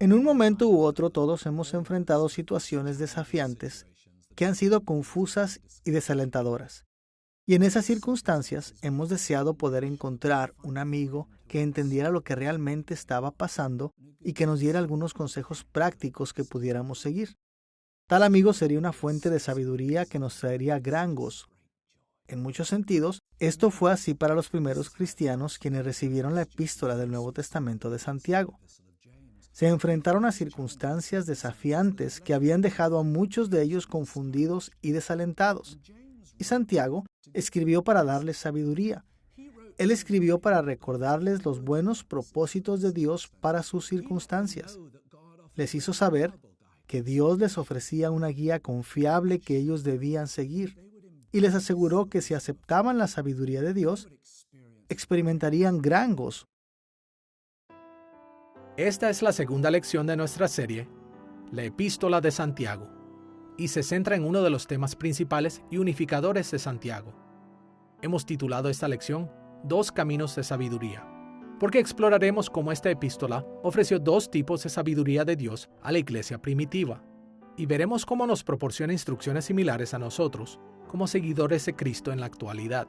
En un momento u otro todos hemos enfrentado situaciones desafiantes que han sido confusas y desalentadoras. Y en esas circunstancias hemos deseado poder encontrar un amigo que entendiera lo que realmente estaba pasando y que nos diera algunos consejos prácticos que pudiéramos seguir. Tal amigo sería una fuente de sabiduría que nos traería gran gozo. En muchos sentidos, esto fue así para los primeros cristianos quienes recibieron la epístola del Nuevo Testamento de Santiago. Se enfrentaron a circunstancias desafiantes que habían dejado a muchos de ellos confundidos y desalentados. Y Santiago escribió para darles sabiduría. Él escribió para recordarles los buenos propósitos de Dios para sus circunstancias. Les hizo saber que Dios les ofrecía una guía confiable que ellos debían seguir, y les aseguró que si aceptaban la sabiduría de Dios, experimentarían gran gozo. Esta es la segunda lección de nuestra serie, la Epístola de Santiago, y se centra en uno de los temas principales y unificadores de Santiago. Hemos titulado esta lección Dos caminos de sabiduría, porque exploraremos cómo esta epístola ofreció dos tipos de sabiduría de Dios a la iglesia primitiva, y veremos cómo nos proporciona instrucciones similares a nosotros, como seguidores de Cristo en la actualidad.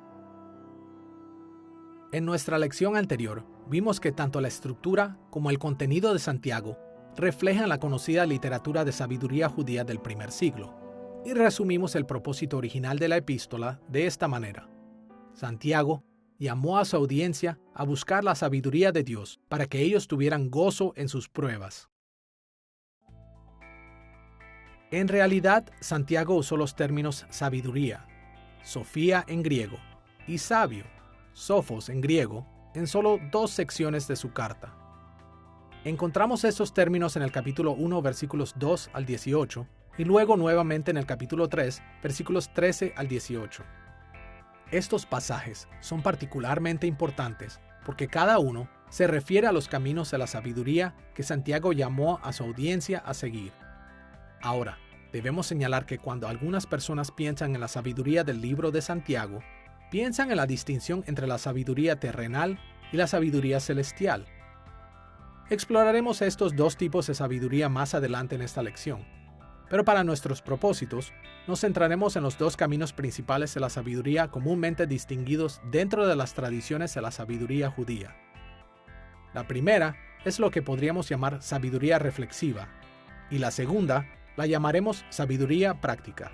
En nuestra lección anterior, vimos que tanto la estructura como el contenido de Santiago reflejan la conocida literatura de sabiduría judía del primer siglo, y resumimos el propósito original de la epístola de esta manera. Santiago llamó a su audiencia a buscar la sabiduría de Dios para que ellos tuvieran gozo en sus pruebas. En realidad, Santiago usó los términos sabiduría, sofía en griego, y sabio, sofos en griego, en solo dos secciones de su carta. Encontramos estos términos en el capítulo 1, versículos 2 al 18, y luego nuevamente en el capítulo 3, versículos 13 al 18. Estos pasajes son particularmente importantes porque cada uno se refiere a los caminos de la sabiduría que Santiago llamó a su audiencia a seguir. Ahora, debemos señalar que cuando algunas personas piensan en la sabiduría del libro de Santiago, piensan en la distinción entre la sabiduría terrenal y la sabiduría celestial. Exploraremos estos dos tipos de sabiduría más adelante en esta lección, pero para nuestros propósitos, nos centraremos en los dos caminos principales de la sabiduría comúnmente distinguidos dentro de las tradiciones de la sabiduría judía. La primera es lo que podríamos llamar sabiduría reflexiva, y la segunda la llamaremos sabiduría práctica.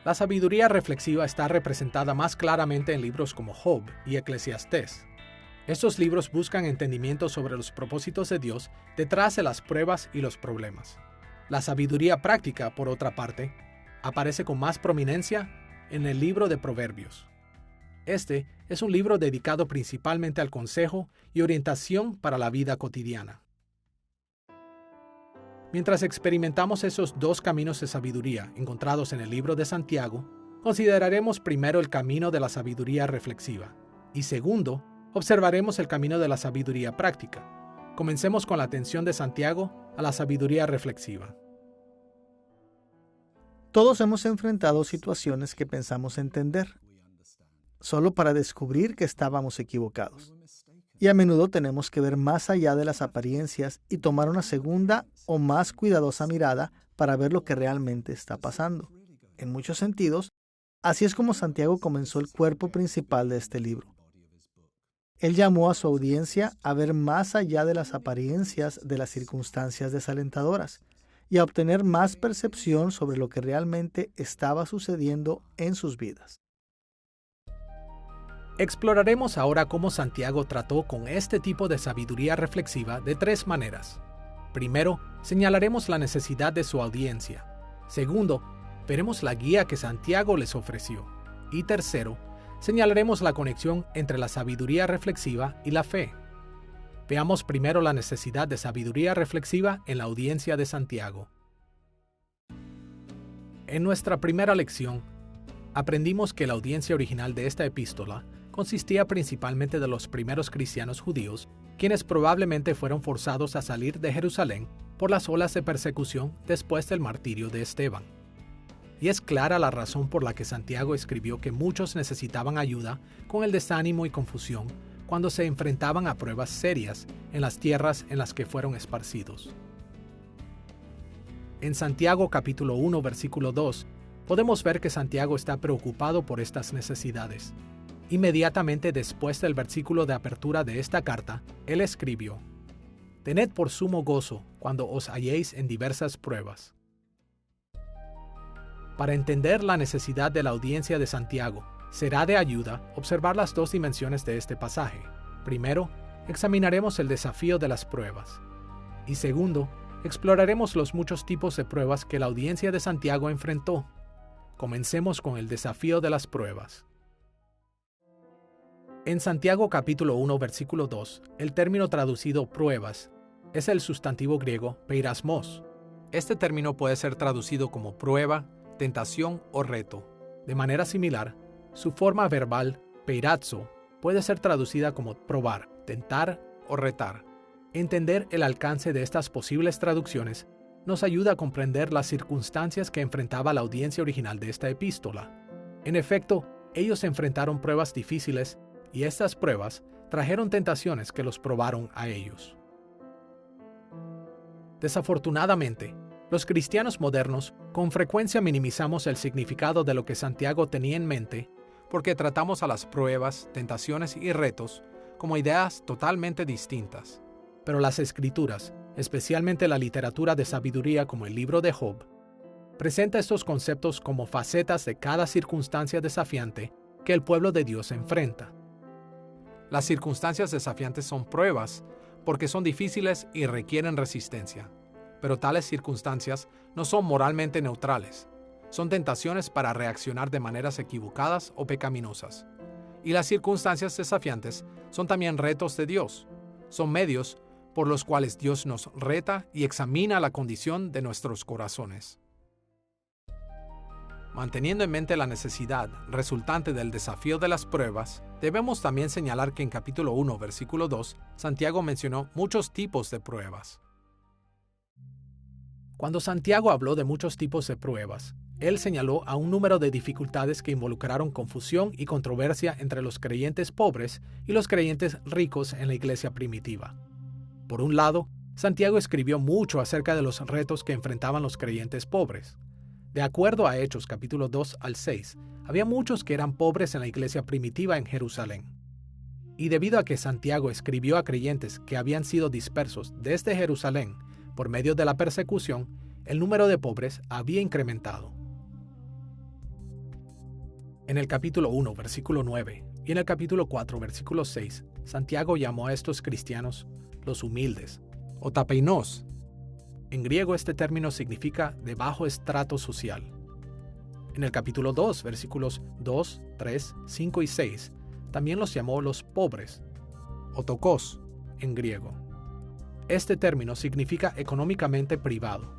La sabiduría reflexiva está representada más claramente en libros como Job y Eclesiastés. Estos libros buscan entendimiento sobre los propósitos de Dios detrás de las pruebas y los problemas. La sabiduría práctica, por otra parte, aparece con más prominencia en el libro de Proverbios. Este es un libro dedicado principalmente al consejo y orientación para la vida cotidiana. Mientras experimentamos esos dos caminos de sabiduría encontrados en el libro de Santiago, consideraremos primero el camino de la sabiduría reflexiva y segundo, observaremos el camino de la sabiduría práctica. Comencemos con la atención de Santiago a la sabiduría reflexiva. Todos hemos enfrentado situaciones que pensamos entender, solo para descubrir que estábamos equivocados. Y a menudo tenemos que ver más allá de las apariencias y tomar una segunda o más cuidadosa mirada para ver lo que realmente está pasando. En muchos sentidos, así es como Santiago comenzó el cuerpo principal de este libro. Él llamó a su audiencia a ver más allá de las apariencias de las circunstancias desalentadoras y a obtener más percepción sobre lo que realmente estaba sucediendo en sus vidas. Exploraremos ahora cómo Santiago trató con este tipo de sabiduría reflexiva de tres maneras. Primero, señalaremos la necesidad de su audiencia. Segundo, veremos la guía que Santiago les ofreció. Y tercero, señalaremos la conexión entre la sabiduría reflexiva y la fe. Veamos primero la necesidad de sabiduría reflexiva en la audiencia de Santiago. En nuestra primera lección, aprendimos que la audiencia original de esta epístola consistía principalmente de los primeros cristianos judíos, quienes probablemente fueron forzados a salir de Jerusalén por las olas de persecución después del martirio de Esteban. Y es clara la razón por la que Santiago escribió que muchos necesitaban ayuda con el desánimo y confusión cuando se enfrentaban a pruebas serias en las tierras en las que fueron esparcidos. En Santiago capítulo 1, versículo 2, podemos ver que Santiago está preocupado por estas necesidades. Inmediatamente después del versículo de apertura de esta carta, él escribió: «Tened por sumo gozo cuando os halléis en diversas pruebas». Para entender la necesidad de la audiencia de Santiago, será de ayuda observar las dos dimensiones de este pasaje. Primero, examinaremos el desafío de las pruebas. Y segundo, exploraremos los muchos tipos de pruebas que la audiencia de Santiago enfrentó. Comencemos con el desafío de las pruebas. En Santiago capítulo 1, versículo 2, el término traducido pruebas es el sustantivo griego peirasmos. Este término puede ser traducido como prueba, tentación o reto. De manera similar, su forma verbal, peirazo, puede ser traducida como probar, tentar o retar. Entender el alcance de estas posibles traducciones nos ayuda a comprender las circunstancias que enfrentaba la audiencia original de esta epístola. En efecto, ellos enfrentaron pruebas difíciles y estas pruebas trajeron tentaciones que los probaron a ellos. Desafortunadamente, los cristianos modernos con frecuencia minimizamos el significado de lo que Santiago tenía en mente porque tratamos a las pruebas, tentaciones y retos como ideas totalmente distintas. Pero las Escrituras, especialmente la literatura de sabiduría como el libro de Job, presenta estos conceptos como facetas de cada circunstancia desafiante que el pueblo de Dios enfrenta. Las circunstancias desafiantes son pruebas porque son difíciles y requieren resistencia. Pero tales circunstancias no son moralmente neutrales. Son tentaciones para reaccionar de maneras equivocadas o pecaminosas. Y las circunstancias desafiantes son también retos de Dios. Son medios por los cuales Dios nos reta y examina la condición de nuestros corazones. Manteniendo en mente la necesidad resultante del desafío de las pruebas, debemos también señalar que en capítulo 1, versículo 2, Santiago mencionó muchos tipos de pruebas. Cuando Santiago habló de muchos tipos de pruebas, él señaló a un número de dificultades que involucraron confusión y controversia entre los creyentes pobres y los creyentes ricos en la iglesia primitiva. Por un lado, Santiago escribió mucho acerca de los retos que enfrentaban los creyentes pobres. De acuerdo a Hechos capítulo 2 al 6, había muchos que eran pobres en la iglesia primitiva en Jerusalén. Y debido a que Santiago escribió a creyentes que habían sido dispersos desde Jerusalén por medio de la persecución, el número de pobres había incrementado. En el capítulo 1, versículo 9, y en el capítulo 4, versículo 6, Santiago llamó a estos cristianos los humildes, o tapeinos. En griego este término significa de bajo estrato social. En el capítulo 2, versículos 2, 3, 5 y 6, también los llamó los pobres, o tokos, en griego. Este término significa económicamente privado.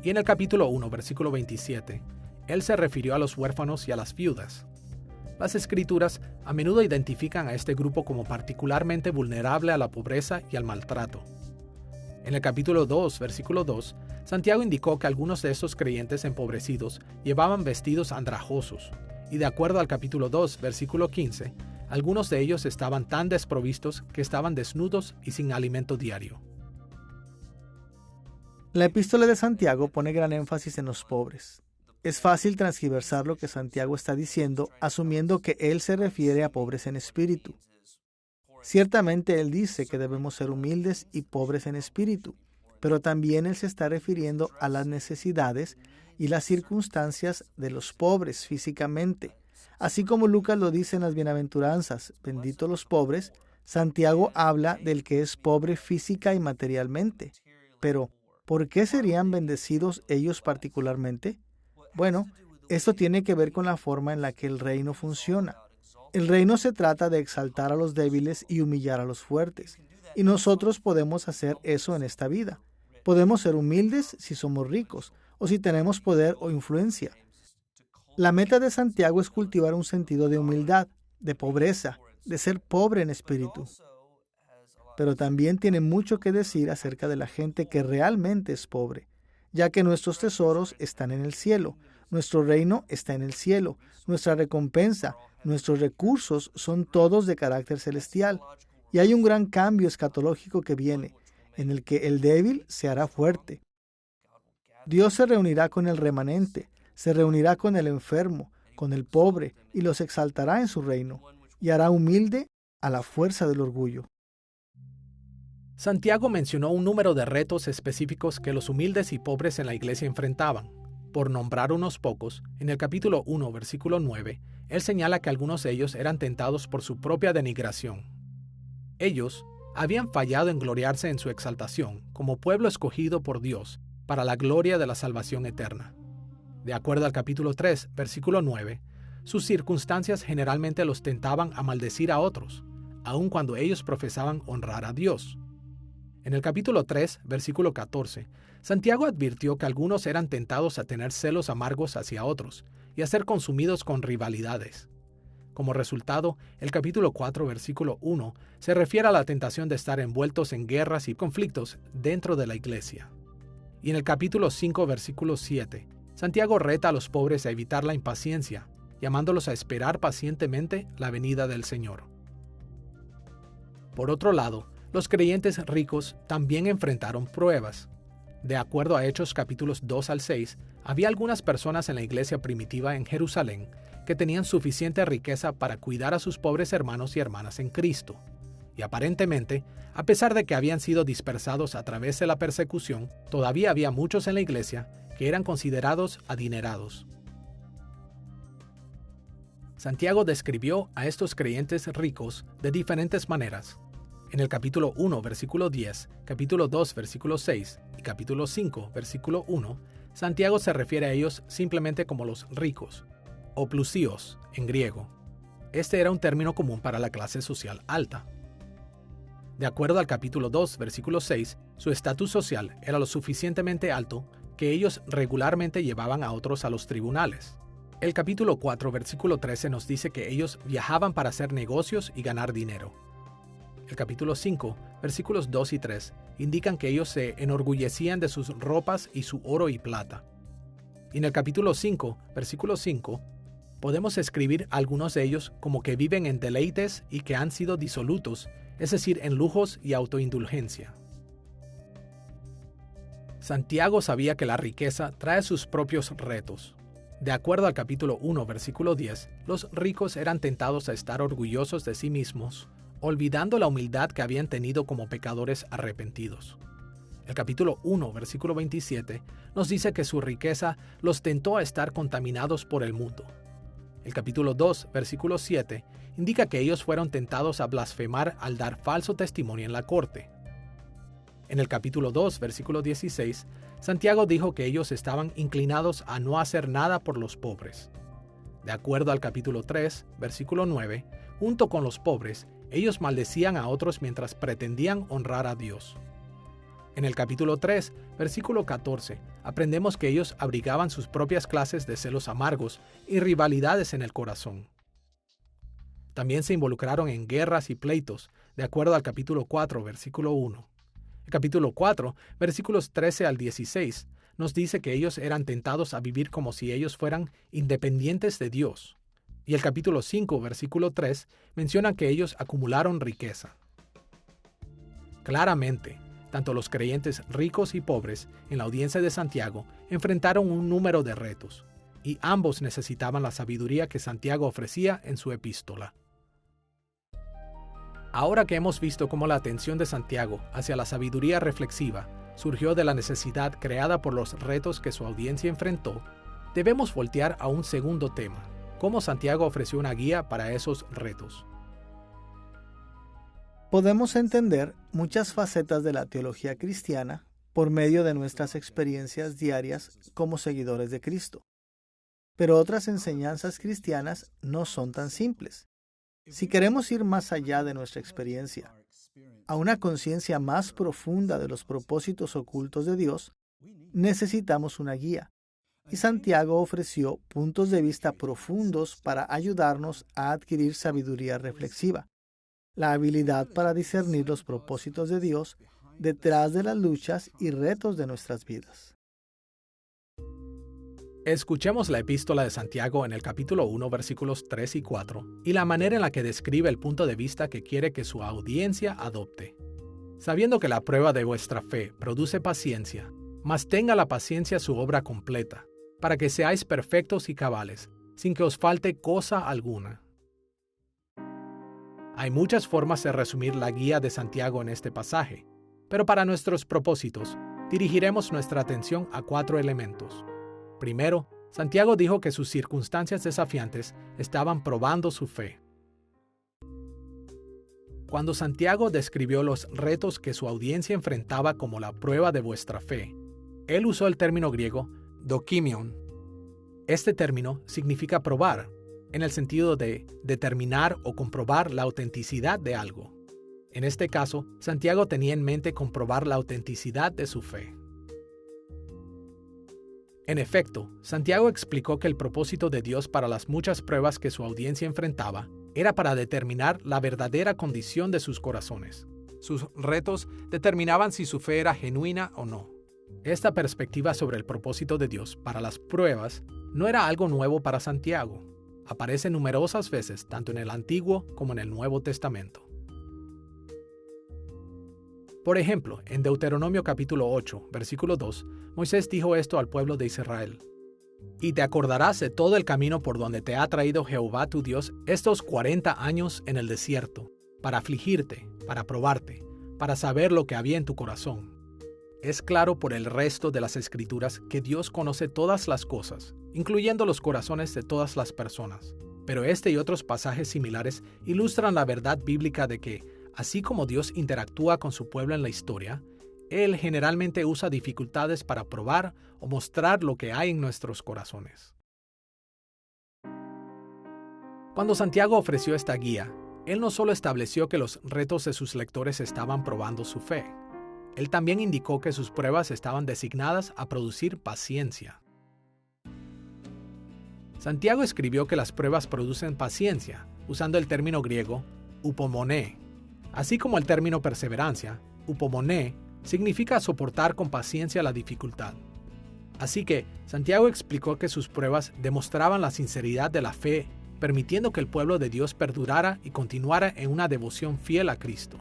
Y en el capítulo 1, versículo 27, él se refirió a los huérfanos y a las viudas. Las Escrituras a menudo identifican a este grupo como particularmente vulnerable a la pobreza y al maltrato. En el capítulo 2, versículo 2, Santiago indicó que algunos de estos creyentes empobrecidos llevaban vestidos andrajosos, y de acuerdo al capítulo 2, versículo 15, algunos de ellos estaban tan desprovistos que estaban desnudos y sin alimento diario. La epístola de Santiago pone gran énfasis en los pobres. Es fácil transgiversar lo que Santiago está diciendo, asumiendo que él se refiere a pobres en espíritu. Ciertamente él dice que debemos ser humildes y pobres en espíritu, pero también él se está refiriendo a las necesidades y las circunstancias de los pobres físicamente. Así como Lucas lo dice en las bienaventuranzas, benditos los pobres, Santiago habla del que es pobre física y materialmente. Pero, ¿por qué serían bendecidos ellos particularmente? Bueno, esto tiene que ver con la forma en la que el reino funciona. El reino se trata de exaltar a los débiles y humillar a los fuertes. Y nosotros podemos hacer eso en esta vida. Podemos ser humildes si somos ricos o si tenemos poder o influencia. La meta de Santiago es cultivar un sentido de humildad, de pobreza, de ser pobre en espíritu. Pero también tiene mucho que decir acerca de la gente que realmente es pobre, ya que nuestros tesoros están en el cielo, nuestro reino está en el cielo, nuestra recompensa, nuestros recursos son todos de carácter celestial, y hay un gran cambio escatológico que viene, en el que el débil se hará fuerte. Dios se reunirá con el remanente, se reunirá con el enfermo, con el pobre, y los exaltará en su reino, y hará humilde a la fuerza del orgullo. Santiago mencionó un número de retos específicos que los humildes y pobres en la iglesia enfrentaban. Por nombrar unos pocos, en el capítulo 1, versículo 9, él señala que algunos de ellos eran tentados por su propia denigración. Ellos habían fallado en gloriarse en su exaltación como pueblo escogido por Dios para la gloria de la salvación eterna. De acuerdo al capítulo 3, versículo 9, sus circunstancias generalmente los tentaban a maldecir a otros, aun cuando ellos profesaban honrar a Dios. En el capítulo 3, versículo 14, Santiago advirtió que algunos eran tentados a tener celos amargos hacia otros y a ser consumidos con rivalidades. Como resultado, el capítulo 4, versículo 1, se refiere a la tentación de estar envueltos en guerras y conflictos dentro de la iglesia. Y en el capítulo 5, versículo 7, Santiago reta a los pobres a evitar la impaciencia, llamándolos a esperar pacientemente la venida del Señor. Por otro lado, los creyentes ricos también enfrentaron pruebas. De acuerdo a Hechos capítulos 2 al 6, había algunas personas en la iglesia primitiva en Jerusalén que tenían suficiente riqueza para cuidar a sus pobres hermanos y hermanas en Cristo. Y aparentemente, a pesar de que habían sido dispersados a través de la persecución, todavía había muchos en la iglesia que eran considerados adinerados. Santiago describió a estos creyentes ricos de diferentes maneras. En el capítulo 1, versículo 10, capítulo 2, versículo 6 y capítulo 5, versículo 1, Santiago se refiere a ellos simplemente como los ricos, o plusíos en griego. Este era un término común para la clase social alta. De acuerdo al capítulo 2, versículo 6, su estatus social era lo suficientemente alto que ellos regularmente llevaban a otros a los tribunales. El capítulo 4, versículo 13 nos dice que ellos viajaban para hacer negocios y ganar dinero. El capítulo 5, versículos 2 y 3, indican que ellos se enorgullecían de sus ropas y su oro y plata. Y en el capítulo 5, versículo 5, podemos escribir algunos de ellos como que viven en deleites y que han sido disolutos, es decir, en lujos y autoindulgencia. Santiago sabía que la riqueza trae sus propios retos. De acuerdo al capítulo 1, versículo 10, los ricos eran tentados a estar orgullosos de sí mismos, olvidando la humildad que habían tenido como pecadores arrepentidos. El capítulo 1, versículo 27, nos dice que su riqueza los tentó a estar contaminados por el mundo. El capítulo 2, versículo 7, indica que ellos fueron tentados a blasfemar al dar falso testimonio en la corte. En el capítulo 2, versículo 16, Santiago dijo que ellos estaban inclinados a no hacer nada por los pobres. De acuerdo al capítulo 3, versículo 9, junto con los pobres, ellos maldecían a otros mientras pretendían honrar a Dios. En el capítulo 3, versículo 14, aprendemos que ellos abrigaban sus propias clases de celos amargos y rivalidades en el corazón. También se involucraron en guerras y pleitos, de acuerdo al capítulo 4, versículo 1. El capítulo 4, versículos 13 al 16, nos dice que ellos eran tentados a vivir como si ellos fueran independientes de Dios. Y el capítulo 5, versículo 3, menciona que ellos acumularon riqueza. Claramente, tanto los creyentes ricos y pobres en la audiencia de Santiago enfrentaron un número de retos, y ambos necesitaban la sabiduría que Santiago ofrecía en su epístola. Ahora que hemos visto cómo la atención de Santiago hacia la sabiduría reflexiva surgió de la necesidad creada por los retos que su audiencia enfrentó, debemos voltear a un segundo tema: cómo Santiago ofreció una guía para esos retos. Podemos entender muchas facetas de la teología cristiana por medio de nuestras experiencias diarias como seguidores de Cristo. Pero otras enseñanzas cristianas no son tan simples. Si queremos ir más allá de nuestra experiencia, a una conciencia más profunda de los propósitos ocultos de Dios, necesitamos una guía. Y Santiago ofreció puntos de vista profundos para ayudarnos a adquirir sabiduría reflexiva, la habilidad para discernir los propósitos de Dios detrás de las luchas y retos de nuestras vidas. Escuchemos la epístola de Santiago en el capítulo 1, versículos 3 y 4, y la manera en la que describe el punto de vista que quiere que su audiencia adopte. Sabiendo que la prueba de vuestra fe produce paciencia, Mas tenga la paciencia su obra completa, para que seáis perfectos y cabales, sin que os falte cosa alguna. Hay muchas formas de resumir la guía de Santiago en este pasaje, pero para nuestros propósitos, dirigiremos nuestra atención a 4 elementos. Primero, Santiago dijo que sus circunstancias desafiantes estaban probando su fe. Cuando Santiago describió los retos que su audiencia enfrentaba como la prueba de vuestra fe, él usó el término griego dokimion. Este término significa probar, en el sentido de determinar o comprobar la autenticidad de algo. En este caso, Santiago tenía en mente comprobar la autenticidad de su fe. En efecto, Santiago explicó que el propósito de Dios para las muchas pruebas que su audiencia enfrentaba era para determinar la verdadera condición de sus corazones. Sus retos determinaban si su fe era genuina o no. Esta perspectiva sobre el propósito de Dios para las pruebas no era algo nuevo para Santiago. Aparece numerosas veces tanto en el Antiguo como en el Nuevo Testamento. Por ejemplo, en Deuteronomio capítulo 8, versículo 2, Moisés dijo esto al pueblo de Israel: «Y te acordarás de todo el camino por donde te ha traído Jehová tu Dios estos 40 años en el desierto, para afligirte, para probarte, para saber lo que había en tu corazón». Es claro por el resto de las Escrituras que Dios conoce todas las cosas, incluyendo los corazones de todas las personas. Pero este y otros pasajes similares ilustran la verdad bíblica de que, así como Dios interactúa con su pueblo en la historia, Él generalmente usa dificultades para probar o mostrar lo que hay en nuestros corazones. Cuando Santiago ofreció esta guía, él no solo estableció que los retos de sus lectores estaban probando su fe, él también indicó que sus pruebas estaban designadas a producir paciencia. Santiago escribió que las pruebas producen paciencia, usando el término griego upomoné. Así como el término perseverancia, upomoné significa soportar con paciencia la dificultad. Así que Santiago explicó que sus pruebas demostraban la sinceridad de la fe, permitiendo que el pueblo de Dios perdurara y continuara en una devoción fiel a Cristo.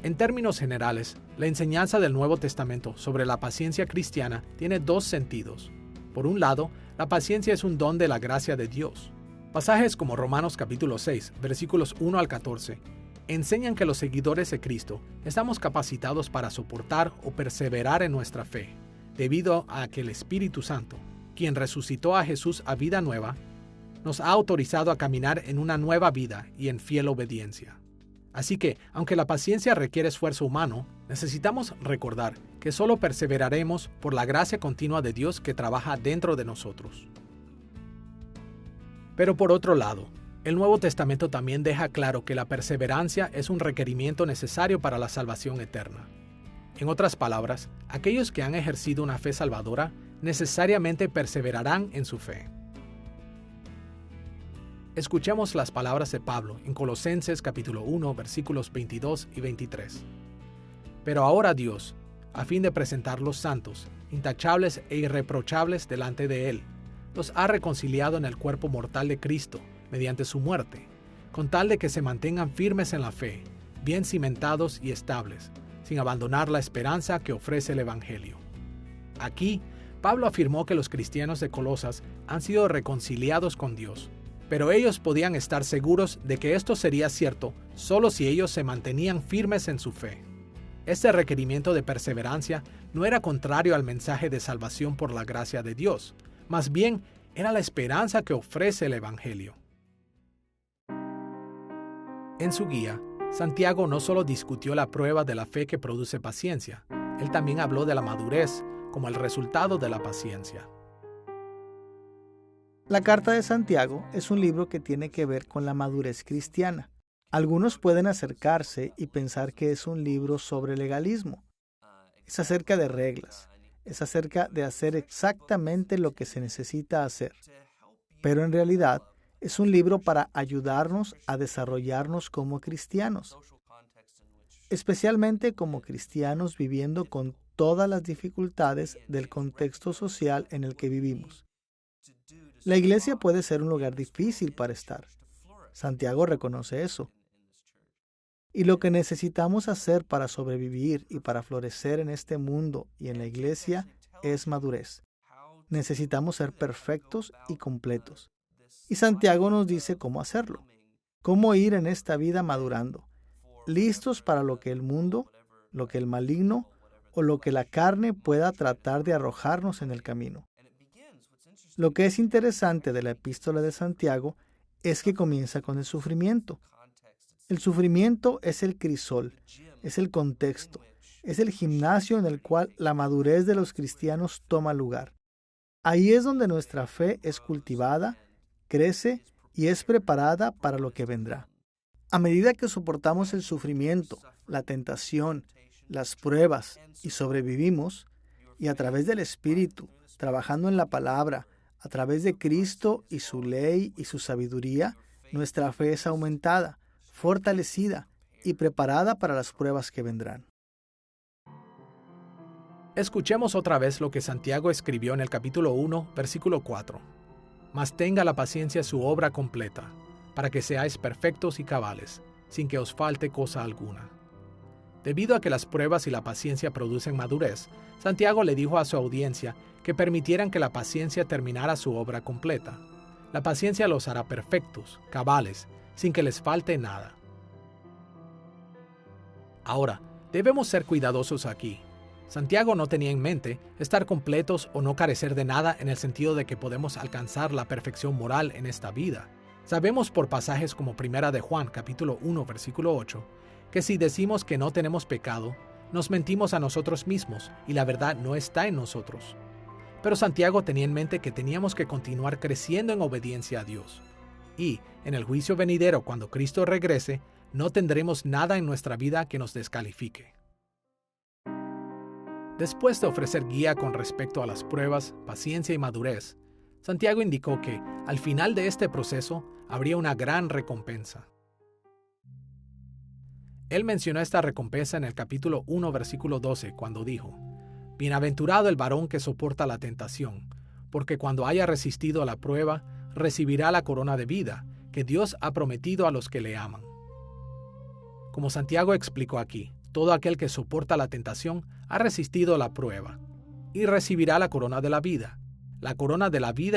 En términos generales, la enseñanza del Nuevo Testamento sobre la paciencia cristiana tiene 2 sentidos. Por un lado, la paciencia es un don de la gracia de Dios. Pasajes como Romanos capítulo 6, versículos 1 al 14, enseñan que los seguidores de Cristo estamos capacitados para soportar o perseverar en nuestra fe, debido a que el Espíritu Santo, quien resucitó a Jesús a vida nueva, nos ha autorizado a caminar en una nueva vida y en fiel obediencia. Así que, aunque la paciencia requiere esfuerzo humano, necesitamos recordar que solo perseveraremos por la gracia continua de Dios que trabaja dentro de nosotros. Pero por otro lado, el Nuevo Testamento también deja claro que la perseverancia es un requerimiento necesario para la salvación eterna. En otras palabras, aquellos que han ejercido una fe salvadora necesariamente perseverarán en su fe. Escuchemos las palabras de Pablo en Colosenses capítulo 1, versículos 22 y 23. Pero ahora Dios, a fin de presentarlos santos, intachables e irreprochables delante de Él, los ha reconciliado en el cuerpo mortal de Cristo, mediante su muerte, con tal de que se mantengan firmes en la fe, bien cimentados y estables, sin abandonar la esperanza que ofrece el Evangelio. Aquí, Pablo afirmó que los cristianos de Colosas han sido reconciliados con Dios, pero ellos podían estar seguros de que esto sería cierto solo si ellos se mantenían firmes en su fe. Este requerimiento de perseverancia no era contrario al mensaje de salvación por la gracia de Dios, más bien era la esperanza que ofrece el Evangelio. En su guía, Santiago no solo discutió la prueba de la fe que produce paciencia, él también habló de la madurez como el resultado de la paciencia. La Carta de Santiago es un libro que tiene que ver con la madurez cristiana. Algunos pueden acercarse y pensar que es un libro sobre legalismo. Es acerca de reglas. Es acerca de hacer exactamente lo que se necesita hacer. Pero en realidad es un libro para ayudarnos a desarrollarnos como cristianos, especialmente como cristianos viviendo con todas las dificultades del contexto social en el que vivimos. La iglesia puede ser un lugar difícil para estar. Santiago reconoce eso. Y lo que necesitamos hacer para sobrevivir y para florecer en este mundo y en la iglesia es madurez. Necesitamos ser perfectos y completos. Y Santiago nos dice cómo hacerlo, cómo ir en esta vida madurando, listos para lo que el mundo, lo que el maligno o lo que la carne pueda tratar de arrojarnos en el camino. Lo que es interesante de la epístola de Santiago es que comienza con el sufrimiento. El sufrimiento es el crisol, es el contexto, es el gimnasio en el cual la madurez de los cristianos toma lugar. Ahí es donde nuestra fe es cultivada, crece y es preparada para lo que vendrá. A medida que soportamos el sufrimiento, la tentación, las pruebas y sobrevivimos, y a través del Espíritu, trabajando en la palabra, a través de Cristo y su ley y su sabiduría, nuestra fe es aumentada, fortalecida y preparada para las pruebas que vendrán. Escuchemos otra vez lo que Santiago escribió en el capítulo 1, versículo 4. Mas tenga la paciencia su obra completa, para que seáis perfectos y cabales, sin que os falte cosa alguna. Debido a que las pruebas y la paciencia producen madurez, Santiago le dijo a su audiencia que permitieran que la paciencia terminara su obra completa. La paciencia los hará perfectos, cabales, sin que les falte nada. Ahora, debemos ser cuidadosos aquí. Santiago no tenía en mente estar completos o no carecer de nada en el sentido de que podemos alcanzar la perfección moral en esta vida. Sabemos por pasajes como Primera de Juan, capítulo 1, versículo 8, que si decimos que no tenemos pecado, nos mentimos a nosotros mismos y la verdad no está en nosotros. Pero Santiago tenía en mente que teníamos que continuar creciendo en obediencia a Dios. Y, en el juicio venidero, cuando Cristo regrese, no tendremos nada en nuestra vida que nos descalifique. Después de ofrecer guía con respecto a las pruebas, paciencia y madurez, Santiago indicó que, al final de este proceso, habría una gran recompensa. Él mencionó esta recompensa en el capítulo 1, versículo 12, cuando dijo: Bienaventurado el varón que soporta la tentación, porque cuando haya resistido la prueba, recibirá la corona de vida que Dios ha prometido a los que le aman. Como Santiago explicó aquí, todo aquel que soporta la tentación ha resistido la prueba y recibirá la corona de la vida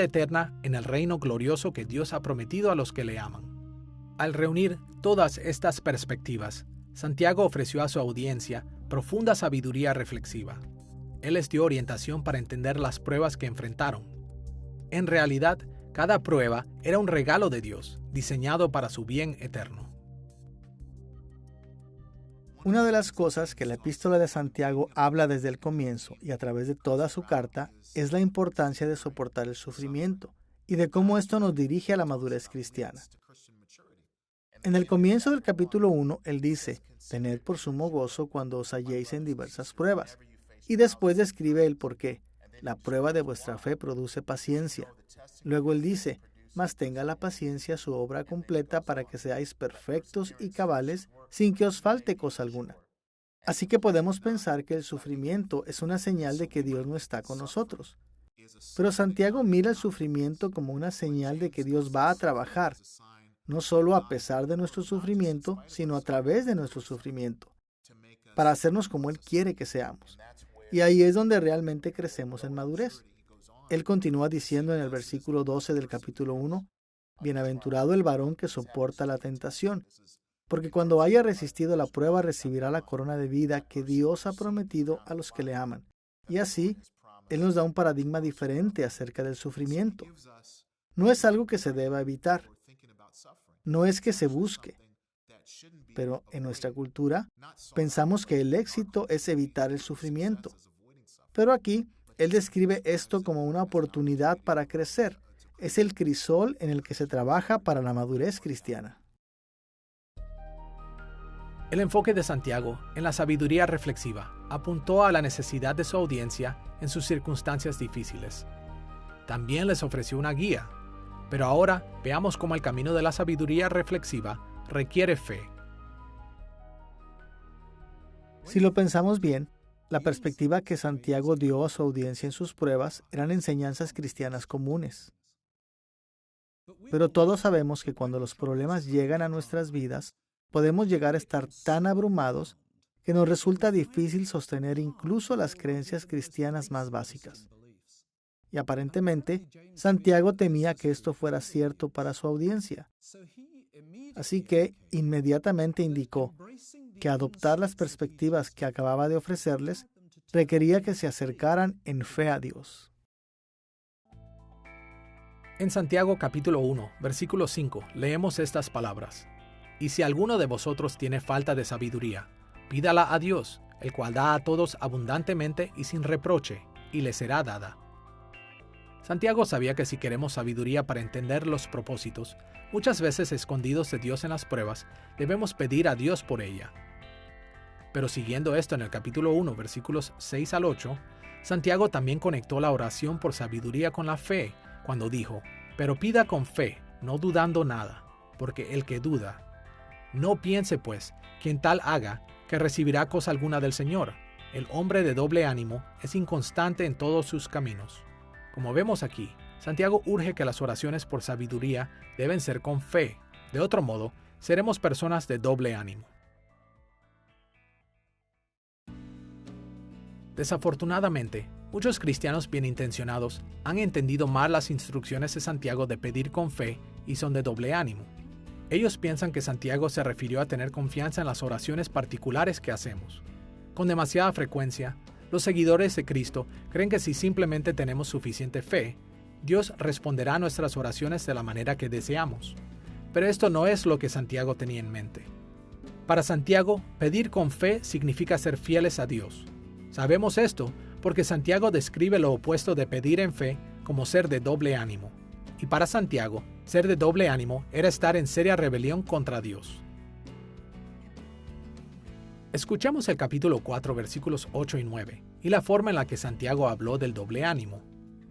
eterna en el reino glorioso que Dios ha prometido a los que le aman. Al reunir todas estas perspectivas, Santiago ofreció a su audiencia profunda sabiduría reflexiva. Él les dio orientación para entender las pruebas que enfrentaron. En realidad, cada prueba era un regalo de Dios, diseñado para su bien eterno. Una de las cosas que la epístola de Santiago habla desde el comienzo y a través de toda su carta es la importancia de soportar el sufrimiento y de cómo esto nos dirige a la madurez cristiana. En el comienzo del capítulo 1, él dice: «Tened por sumo gozo cuando os halléis en diversas pruebas». Y después describe el por qué. La prueba de vuestra fe produce paciencia. Luego él dice: «Mas tenga la paciencia su obra completa para que seáis perfectos y cabales, sin que os falte cosa alguna». Así que podemos pensar que el sufrimiento es una señal de que Dios no está con nosotros. Pero Santiago mira el sufrimiento como una señal de que Dios va a trabajar, no solo a pesar de nuestro sufrimiento, sino a través de nuestro sufrimiento, para hacernos como Él quiere que seamos. Y ahí es donde realmente crecemos en madurez. Él continúa diciendo en el versículo 12 del capítulo 1, «Bienaventurado el varón que soporta la tentación, porque cuando haya resistido la prueba recibirá la corona de vida que Dios ha prometido a los que le aman». Y así, Él nos da un paradigma diferente acerca del sufrimiento. No es algo que se deba evitar. No es que se busque. Pero en nuestra cultura pensamos que el éxito es evitar el sufrimiento. Pero aquí, él describe esto como una oportunidad para crecer. Es el crisol en el que se trabaja para la madurez cristiana. El enfoque de Santiago en la sabiduría reflexiva apuntó a la necesidad de su audiencia en sus circunstancias difíciles. También les ofreció una guía, pero ahora veamos cómo el camino de la sabiduría reflexiva requiere fe. Si lo pensamos bien, la perspectiva que Santiago dio a su audiencia en sus pruebas eran enseñanzas cristianas comunes. Pero todos sabemos que cuando los problemas llegan a nuestras vidas, podemos llegar a estar tan abrumados que nos resulta difícil sostener incluso las creencias cristianas más básicas. Y aparentemente, Santiago temía que esto fuera cierto para su audiencia. Así que inmediatamente indicó que adoptar las perspectivas que acababa de ofrecerles requería que se acercaran en fe a Dios. En Santiago capítulo 1, versículo 5, leemos estas palabras. Y si alguno de vosotros tiene falta de sabiduría, pídala a Dios, el cual da a todos abundantemente y sin reproche, y le será dada. Santiago sabía que si queremos sabiduría para entender los propósitos, muchas veces escondidos de Dios en las pruebas, debemos pedir a Dios por ella. Pero siguiendo esto en el capítulo 1, versículos 6 al 8, Santiago también conectó la oración por sabiduría con la fe, cuando dijo, pero pida con fe, no dudando nada, porque el que duda, no piense pues, quien tal haga, que recibirá cosa alguna del Señor. El hombre de doble ánimo es inconstante en todos sus caminos. Como vemos aquí, Santiago urge que las oraciones por sabiduría deben ser con fe. De otro modo, seremos personas de doble ánimo. Desafortunadamente, muchos cristianos bien intencionados han entendido mal las instrucciones de Santiago de pedir con fe y son de doble ánimo. Ellos piensan que Santiago se refirió a tener confianza en las oraciones particulares que hacemos. Con demasiada frecuencia, los seguidores de Cristo creen que si simplemente tenemos suficiente fe, Dios responderá a nuestras oraciones de la manera que deseamos. Pero esto no es lo que Santiago tenía en mente. Para Santiago, pedir con fe significa ser fieles a Dios. Sabemos esto porque Santiago describe lo opuesto de pedir en fe como ser de doble ánimo. Y para Santiago, ser de doble ánimo era estar en seria rebelión contra Dios. Escuchamos el capítulo 4, versículos 8 y 9, y la forma en la que Santiago habló del doble ánimo.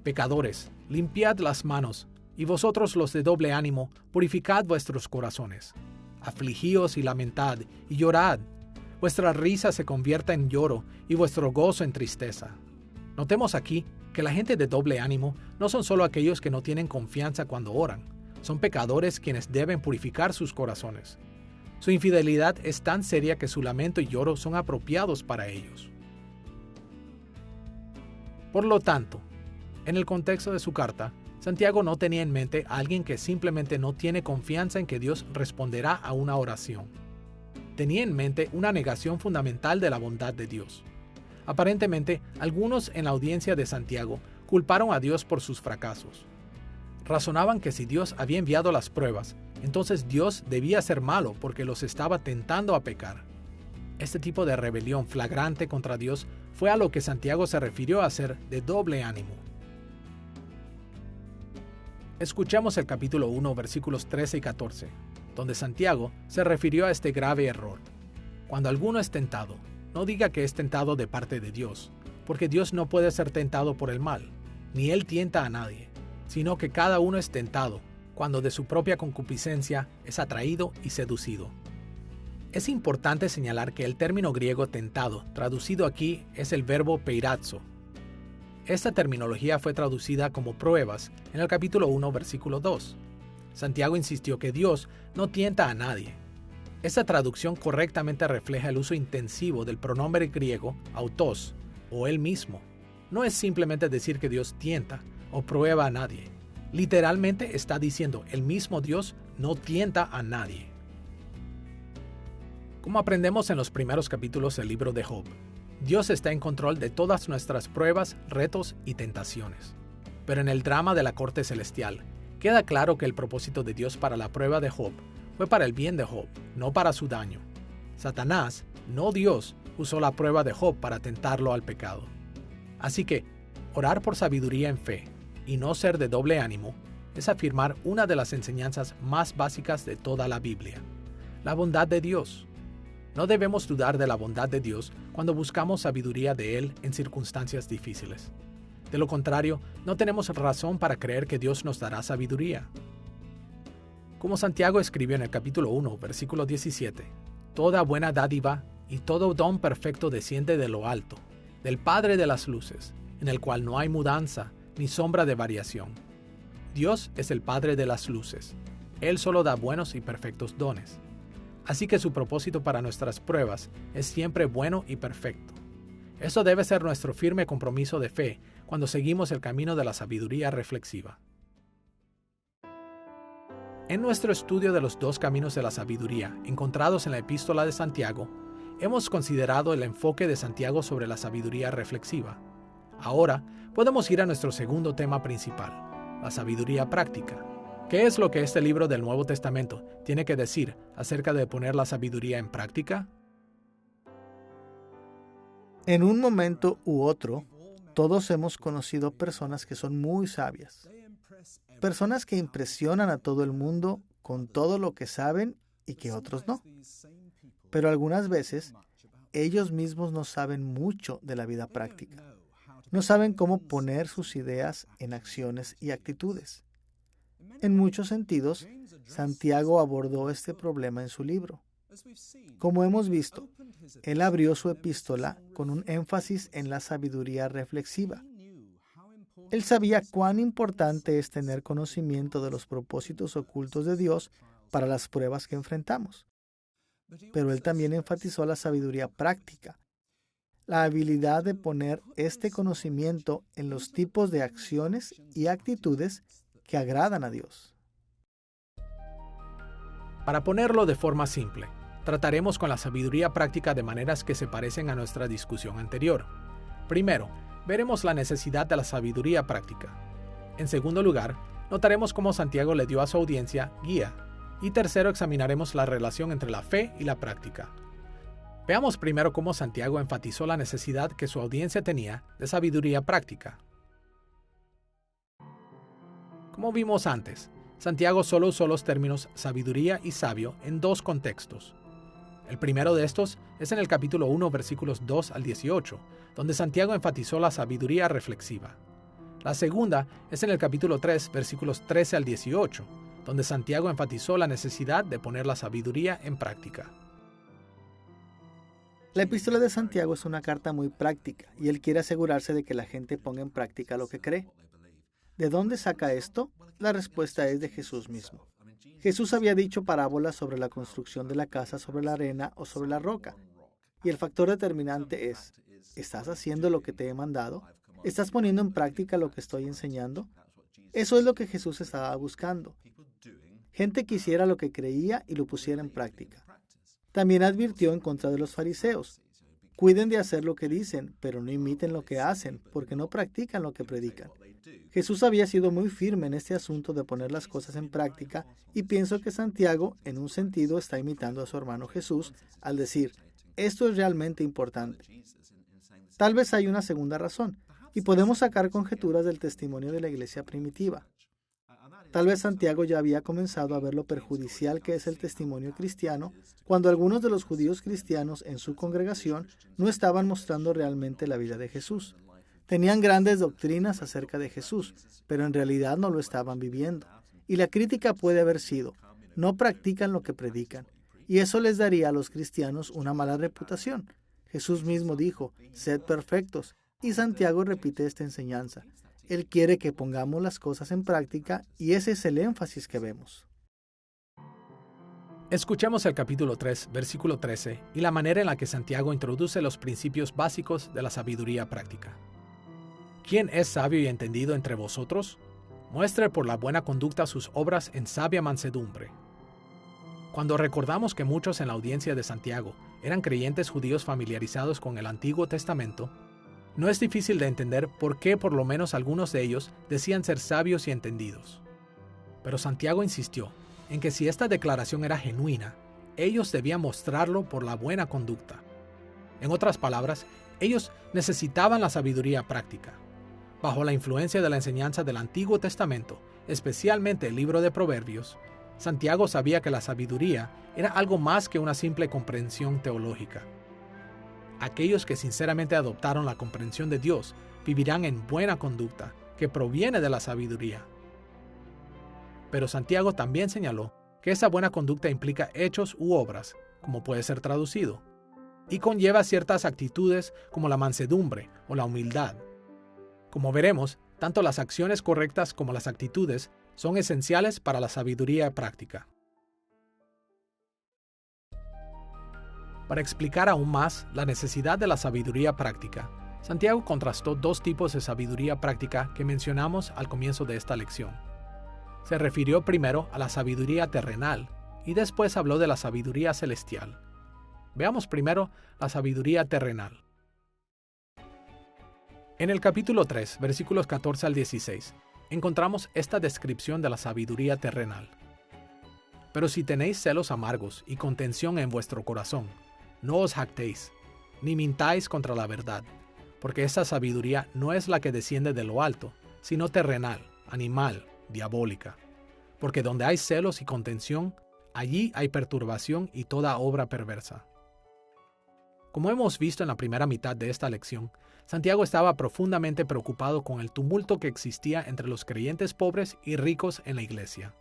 Pecadores, limpiad las manos, y vosotros los de doble ánimo, purificad vuestros corazones. Afligíos y lamentad, y llorad. Vuestra risa se convierta en lloro, y vuestro gozo en tristeza. Notemos aquí que la gente de doble ánimo no son solo aquellos que no tienen confianza cuando oran, son pecadores quienes deben purificar sus corazones. Su infidelidad es tan seria que su lamento y lloro son apropiados para ellos. Por lo tanto, en el contexto de su carta, Santiago no tenía en mente a alguien que simplemente no tiene confianza en que Dios responderá a una oración. Tenía en mente una negación fundamental de la bondad de Dios. Aparentemente, algunos en la audiencia de Santiago culparon a Dios por sus fracasos. Razonaban que si Dios había enviado las pruebas, entonces Dios debía ser malo porque los estaba tentando a pecar. Este tipo de rebelión flagrante contra Dios fue a lo que Santiago se refirió a ser de doble ánimo. Escuchamos el capítulo 1, versículos 13 y 14, donde Santiago se refirió a este grave error. Cuando alguno es tentado, no diga que es tentado de parte de Dios, porque Dios no puede ser tentado por el mal, ni Él tienta a nadie, sino que cada uno es tentado, cuando de su propia concupiscencia es atraído y seducido. Es importante señalar que el término griego tentado, traducido aquí, es el verbo peirazo. Esta terminología fue traducida como pruebas en el capítulo 1, versículo 2. Santiago insistió que Dios no tienta a nadie. Esta traducción correctamente refleja el uso intensivo del pronombre griego autos, o él mismo. No es simplemente decir que Dios tienta o prueba a nadie. Literalmente está diciendo el mismo Dios no tienta a nadie. Como aprendemos en los primeros capítulos del libro de Job, Dios está en control de todas nuestras pruebas, retos y tentaciones. Pero en el drama de la corte celestial, queda claro que el propósito de Dios para la prueba de Job fue para el bien de Job, no para su daño. Satanás, no Dios, usó la prueba de Job para tentarlo al pecado. Así que, orar por sabiduría en fe y no ser de doble ánimo es afirmar una de las enseñanzas más básicas de toda la Biblia: la bondad de Dios. No debemos dudar de la bondad de Dios cuando buscamos sabiduría de Él en circunstancias difíciles. De lo contrario, no tenemos razón para creer que Dios nos dará sabiduría. Como Santiago escribió en el capítulo 1, versículo 17, toda buena dádiva y todo don perfecto desciende de lo alto, del Padre de las luces, en el cual no hay mudanza ni sombra de variación. Dios es el Padre de las luces. Él solo da buenos y perfectos dones. Así que su propósito para nuestras pruebas es siempre bueno y perfecto. Eso debe ser nuestro firme compromiso de fe cuando seguimos el camino de la sabiduría reflexiva. En nuestro estudio de los dos caminos de la sabiduría encontrados en la Epístola de Santiago, hemos considerado el enfoque de Santiago sobre la sabiduría reflexiva. Ahora podemos ir a nuestro segundo tema principal, la sabiduría práctica. ¿Qué es lo que este libro del Nuevo Testamento tiene que decir acerca de poner la sabiduría en práctica? En un momento u otro, todos hemos conocido personas que son muy sabias. Personas que impresionan a todo el mundo con todo lo que saben y que otros no. Pero algunas veces, ellos mismos no saben mucho de la vida práctica. No saben cómo poner sus ideas en acciones y actitudes. En muchos sentidos, Santiago abordó este problema en su libro. Como hemos visto, él abrió su epístola con un énfasis en la sabiduría reflexiva. Él sabía cuán importante es tener conocimiento de los propósitos ocultos de Dios para las pruebas que enfrentamos. Pero él también enfatizó la sabiduría práctica, la habilidad de poner este conocimiento en los tipos de acciones y actitudes que agradan a Dios. Para ponerlo de forma simple, trataremos con la sabiduría práctica de maneras que se parecen a nuestra discusión anterior. Primero, veremos la necesidad de la sabiduría práctica. En segundo lugar, notaremos cómo Santiago le dio a su audiencia guía. Y tercero, examinaremos la relación entre la fe y la práctica. Veamos primero cómo Santiago enfatizó la necesidad que su audiencia tenía de sabiduría práctica. Como vimos antes, Santiago solo usó los términos sabiduría y sabio en dos contextos. El primero de estos es en el capítulo 1, versículos 2 al 18, donde Santiago enfatizó la sabiduría reflexiva. La segunda es en el capítulo 3, versículos 13 al 18, donde Santiago enfatizó la necesidad de poner la sabiduría en práctica. La epístola de Santiago es una carta muy práctica y él quiere asegurarse de que la gente ponga en práctica lo que cree. ¿De dónde saca esto? La respuesta es de Jesús mismo. Jesús había dicho parábolas sobre la construcción de la casa sobre la arena o sobre la roca. Y el factor determinante es, ¿estás haciendo lo que te he mandado? ¿Estás poniendo en práctica lo que estoy enseñando? Eso es lo que Jesús estaba buscando. Gente que hiciera lo que creía y lo pusiera en práctica. También advirtió en contra de los fariseos. Cuiden de hacer lo que dicen, pero no imiten lo que hacen, porque no practican lo que predican. Jesús había sido muy firme en este asunto de poner las cosas en práctica y pienso que Santiago, en un sentido, está imitando a su hermano Jesús al decir, esto es realmente importante. Tal vez hay una segunda razón, y podemos sacar conjeturas del testimonio de la iglesia primitiva. Tal vez Santiago ya había comenzado a ver lo perjudicial que es el testimonio cristiano cuando algunos de los judíos cristianos en su congregación no estaban mostrando realmente la vida de Jesús. Tenían grandes doctrinas acerca de Jesús, pero en realidad no lo estaban viviendo. Y la crítica puede haber sido, no practican lo que predican. Y eso les daría a los cristianos una mala reputación. Jesús mismo dijo, sed perfectos. Y Santiago repite esta enseñanza. Él quiere que pongamos las cosas en práctica y ese es el énfasis que vemos. Escuchemos el capítulo 3, versículo 13, y la manera en la que Santiago introduce los principios básicos de la sabiduría práctica. ¿Quién es sabio y entendido entre vosotros? Muestre por la buena conducta sus obras en sabia mansedumbre. Cuando recordamos que muchos en la audiencia de Santiago eran creyentes judíos familiarizados con el Antiguo Testamento, no es difícil de entender por qué por lo menos algunos de ellos decían ser sabios y entendidos. Pero Santiago insistió en que si esta declaración era genuina, ellos debían mostrarlo por la buena conducta. En otras palabras, ellos necesitaban la sabiduría práctica. Bajo la influencia de la enseñanza del Antiguo Testamento, especialmente el libro de Proverbios, Santiago sabía que la sabiduría era algo más que una simple comprensión teológica. Aquellos que sinceramente adoptaron la comprensión de Dios vivirán en buena conducta, que proviene de la sabiduría. Pero Santiago también señaló que esa buena conducta implica hechos u obras, como puede ser traducido, y conlleva ciertas actitudes como la mansedumbre o la humildad. Como veremos, tanto las acciones correctas como las actitudes son esenciales para la sabiduría práctica. Para explicar aún más la necesidad de la sabiduría práctica, Santiago contrastó dos tipos de sabiduría práctica que mencionamos al comienzo de esta lección. Se refirió primero a la sabiduría terrenal y después habló de la sabiduría celestial. Veamos primero la sabiduría terrenal. En el capítulo 3, versículos 14 al 16, encontramos esta descripción de la sabiduría terrenal. Pero si tenéis celos amargos y contención en vuestro corazón, no os jactéis, ni mintáis contra la verdad, porque esa sabiduría no es la que desciende de lo alto, sino terrenal, animal, diabólica. Porque donde hay celos y contención, allí hay perturbación y toda obra perversa. Como hemos visto en la primera mitad de esta lección, Santiago estaba profundamente preocupado con el tumulto que existía entre los creyentes pobres y ricos en la iglesia.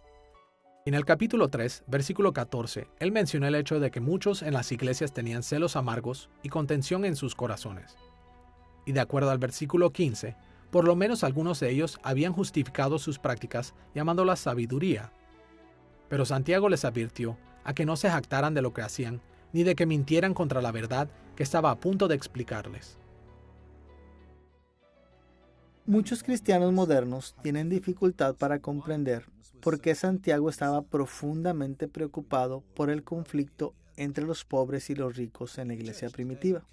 En el capítulo 3, versículo 14, él mencionó el hecho de que muchos en las iglesias tenían celos amargos y contención en sus corazones. Y de acuerdo al versículo 15, por lo menos algunos de ellos habían justificado sus prácticas llamándolas sabiduría. Pero Santiago les advirtió a que no se jactaran de lo que hacían, ni de que mintieran contra la verdad que estaba a punto de explicarles. Muchos cristianos modernos tienen dificultad para comprender por qué Santiago estaba profundamente preocupado por el conflicto entre los pobres y los ricos en la iglesia primitiva.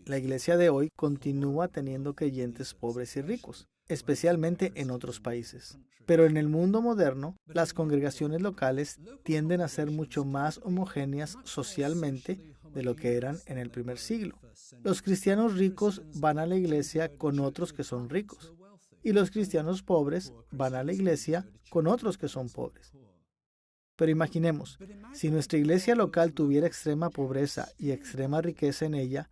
La iglesia de hoy continúa teniendo creyentes pobres y ricos, especialmente en otros países. Pero en el mundo moderno, las congregaciones locales tienden a ser mucho más homogéneas socialmente de lo que eran en el primer siglo. Los cristianos ricos van a la iglesia con otros que son ricos, y los cristianos pobres van a la iglesia con otros que son pobres. Pero imaginemos, si nuestra iglesia local tuviera extrema pobreza y extrema riqueza en ella,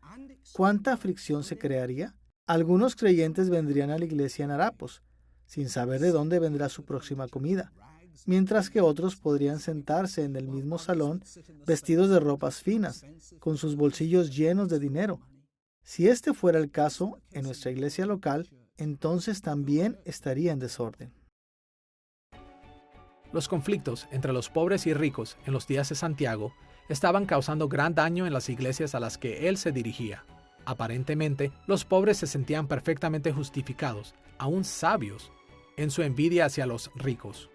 ¿cuánta fricción se crearía? Algunos creyentes vendrían a la iglesia en harapos, sin saber de dónde vendrá su próxima comida, mientras que otros podrían sentarse en el mismo salón vestidos de ropas finas, con sus bolsillos llenos de dinero. Si este fuera el caso en nuestra iglesia local, entonces también estaría en desorden. Los conflictos entre los pobres y ricos en los días de Santiago estaban causando gran daño en las iglesias a las que él se dirigía. Aparentemente, los pobres se sentían perfectamente justificados, aún sabios, en su envidia hacia los ricos.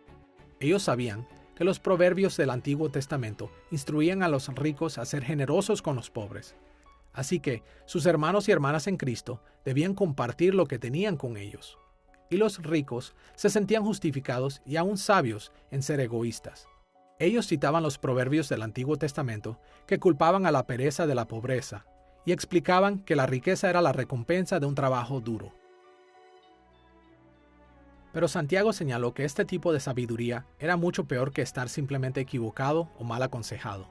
Ellos sabían que los proverbios del Antiguo Testamento instruían a los ricos a ser generosos con los pobres. Así que sus hermanos y hermanas en Cristo debían compartir lo que tenían con ellos. Y los ricos se sentían justificados y aún sabios en ser egoístas. Ellos citaban los proverbios del Antiguo Testamento que culpaban a la pereza de la pobreza y explicaban que la riqueza era la recompensa de un trabajo duro. Pero Santiago señaló que este tipo de sabiduría era mucho peor que estar simplemente equivocado o mal aconsejado.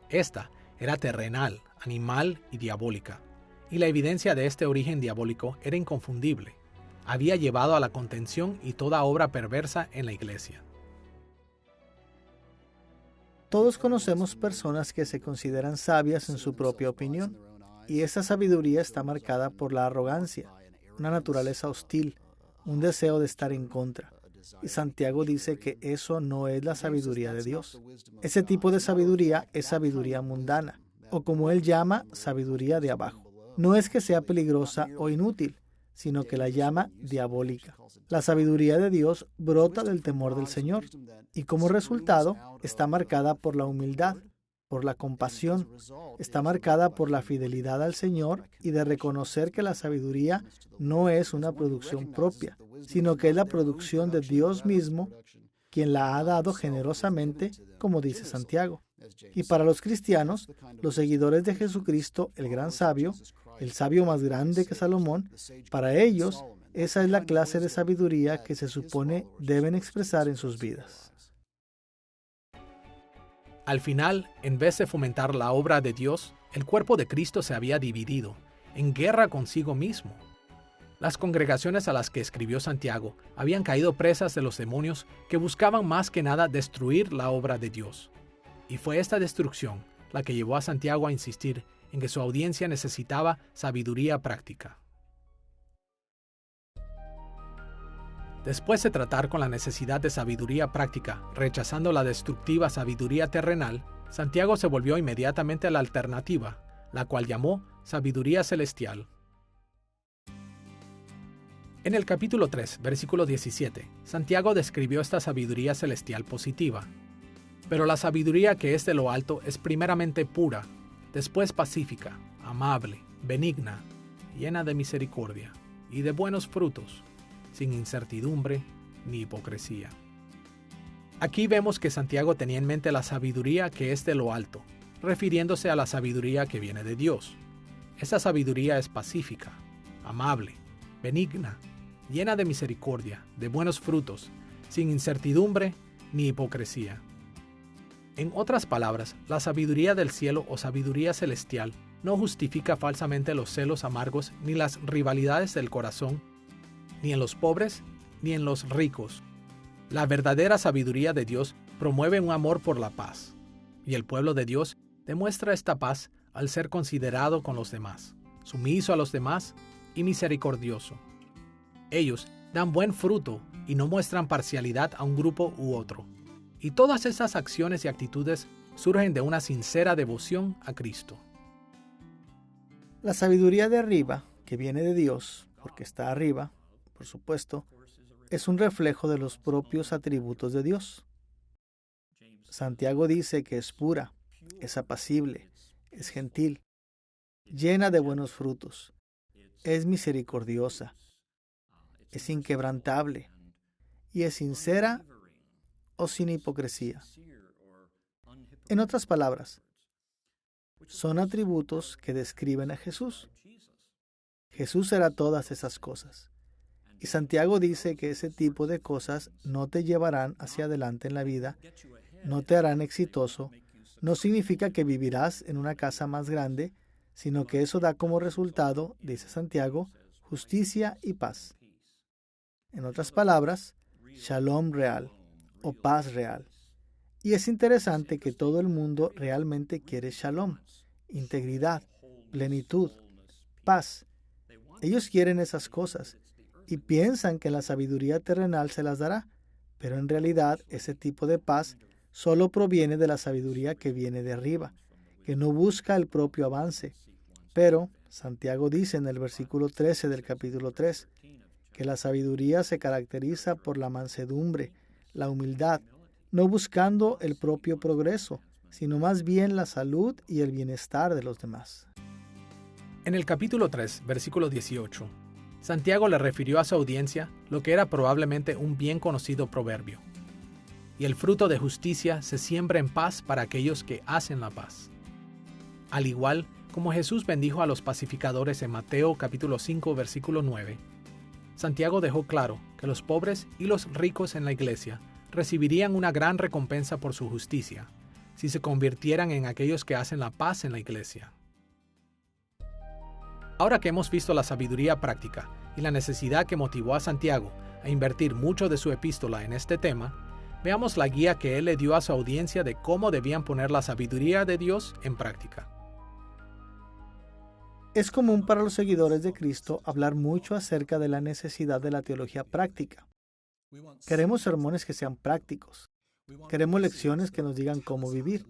Esta era terrenal, animal y diabólica, y la evidencia de este origen diabólico era inconfundible. Había llevado a la contención y toda obra perversa en la iglesia. Todos conocemos personas que se consideran sabias en su propia opinión, y esa sabiduría está marcada por la arrogancia, una naturaleza hostil, un deseo de estar en contra. Y Santiago dice que eso no es la sabiduría de Dios. Ese tipo de sabiduría es sabiduría mundana, o como él llama, sabiduría de abajo. No es que sea peligrosa o inútil, sino que la llama diabólica. La sabiduría de Dios brota del temor del Señor, y como resultado está marcada por la humildad, por la compasión, está marcada por la fidelidad al Señor y de reconocer que la sabiduría no es una producción propia, sino que es la producción de Dios mismo, quien la ha dado generosamente, como dice Santiago. Y para los cristianos, los seguidores de Jesucristo, el gran sabio, el sabio más grande que Salomón, para ellos, esa es la clase de sabiduría que se supone deben expresar en sus vidas. Al final, en vez de fomentar la obra de Dios, el cuerpo de Cristo se había dividido, en guerra consigo mismo. Las congregaciones a las que escribió Santiago habían caído presas de los demonios que buscaban más que nada destruir la obra de Dios. Y fue esta destrucción la que llevó a Santiago a insistir en que su audiencia necesitaba sabiduría práctica. Después de tratar con la necesidad de sabiduría práctica, rechazando la destructiva sabiduría terrenal, Santiago se volvió inmediatamente a la alternativa, la cual llamó sabiduría celestial. En el capítulo 3, versículo 17, Santiago describió esta sabiduría celestial positiva. Pero la sabiduría que es de lo alto es primeramente pura, después pacífica, amable, benigna, llena de misericordia y de buenos frutos, sin incertidumbre ni hipocresía. Aquí vemos que Santiago tenía en mente la sabiduría que es de lo alto, refiriéndose a la sabiduría que viene de Dios. Esa sabiduría es pacífica, amable, benigna, llena de misericordia, de buenos frutos, sin incertidumbre ni hipocresía. En otras palabras, la sabiduría del cielo o sabiduría celestial no justifica falsamente los celos amargos ni las rivalidades del corazón, ni en los pobres ni en los ricos. La verdadera sabiduría de Dios promueve un amor por la paz, y el pueblo de Dios demuestra esta paz al ser considerado con los demás, sumiso a los demás y misericordioso. Ellos dan buen fruto y no muestran parcialidad a un grupo u otro. Y todas esas acciones y actitudes surgen de una sincera devoción a Cristo. La sabiduría de arriba, que viene de Dios, porque está arriba, por supuesto, es un reflejo de los propios atributos de Dios. Santiago dice que es pura, es apacible, es gentil, llena de buenos frutos, es misericordiosa, es inquebrantable y es sincera o sin hipocresía. En otras palabras, son atributos que describen a Jesús. Jesús era todas esas cosas. Y Santiago dice que ese tipo de cosas no te llevarán hacia adelante en la vida, no te harán exitoso, no significa que vivirás en una casa más grande, sino que eso da como resultado, dice Santiago, justicia y paz. En otras palabras, shalom real o paz real. Y es interesante que todo el mundo realmente quiere shalom, integridad, plenitud, paz. Ellos quieren esas cosas y piensan que la sabiduría terrenal se las dará, pero en realidad ese tipo de paz solo proviene de la sabiduría que viene de arriba, que no busca el propio avance. Pero Santiago dice en el versículo 13 del capítulo 3, que la sabiduría se caracteriza por la mansedumbre, la humildad, no buscando el propio progreso, sino más bien la salud y el bienestar de los demás. En el capítulo 3, versículo 18, Santiago le refirió a su audiencia lo que era probablemente un bien conocido proverbio. Y el fruto de justicia se siembra en paz para aquellos que hacen la paz. Al igual como Jesús bendijo a los pacificadores en Mateo capítulo 5, versículo 9, Santiago dejó claro que los pobres y los ricos en la iglesia recibirían una gran recompensa por su justicia, si se convirtieran en aquellos que hacen la paz en la iglesia. Ahora que hemos visto la sabiduría práctica y la necesidad que motivó a Santiago a invertir mucho de su epístola en este tema, veamos la guía que él le dio a su audiencia de cómo debían poner la sabiduría de Dios en práctica. Es común para los seguidores de Cristo hablar mucho acerca de la necesidad de la teología práctica. Queremos sermones que sean prácticos. Queremos lecciones que nos digan cómo vivir.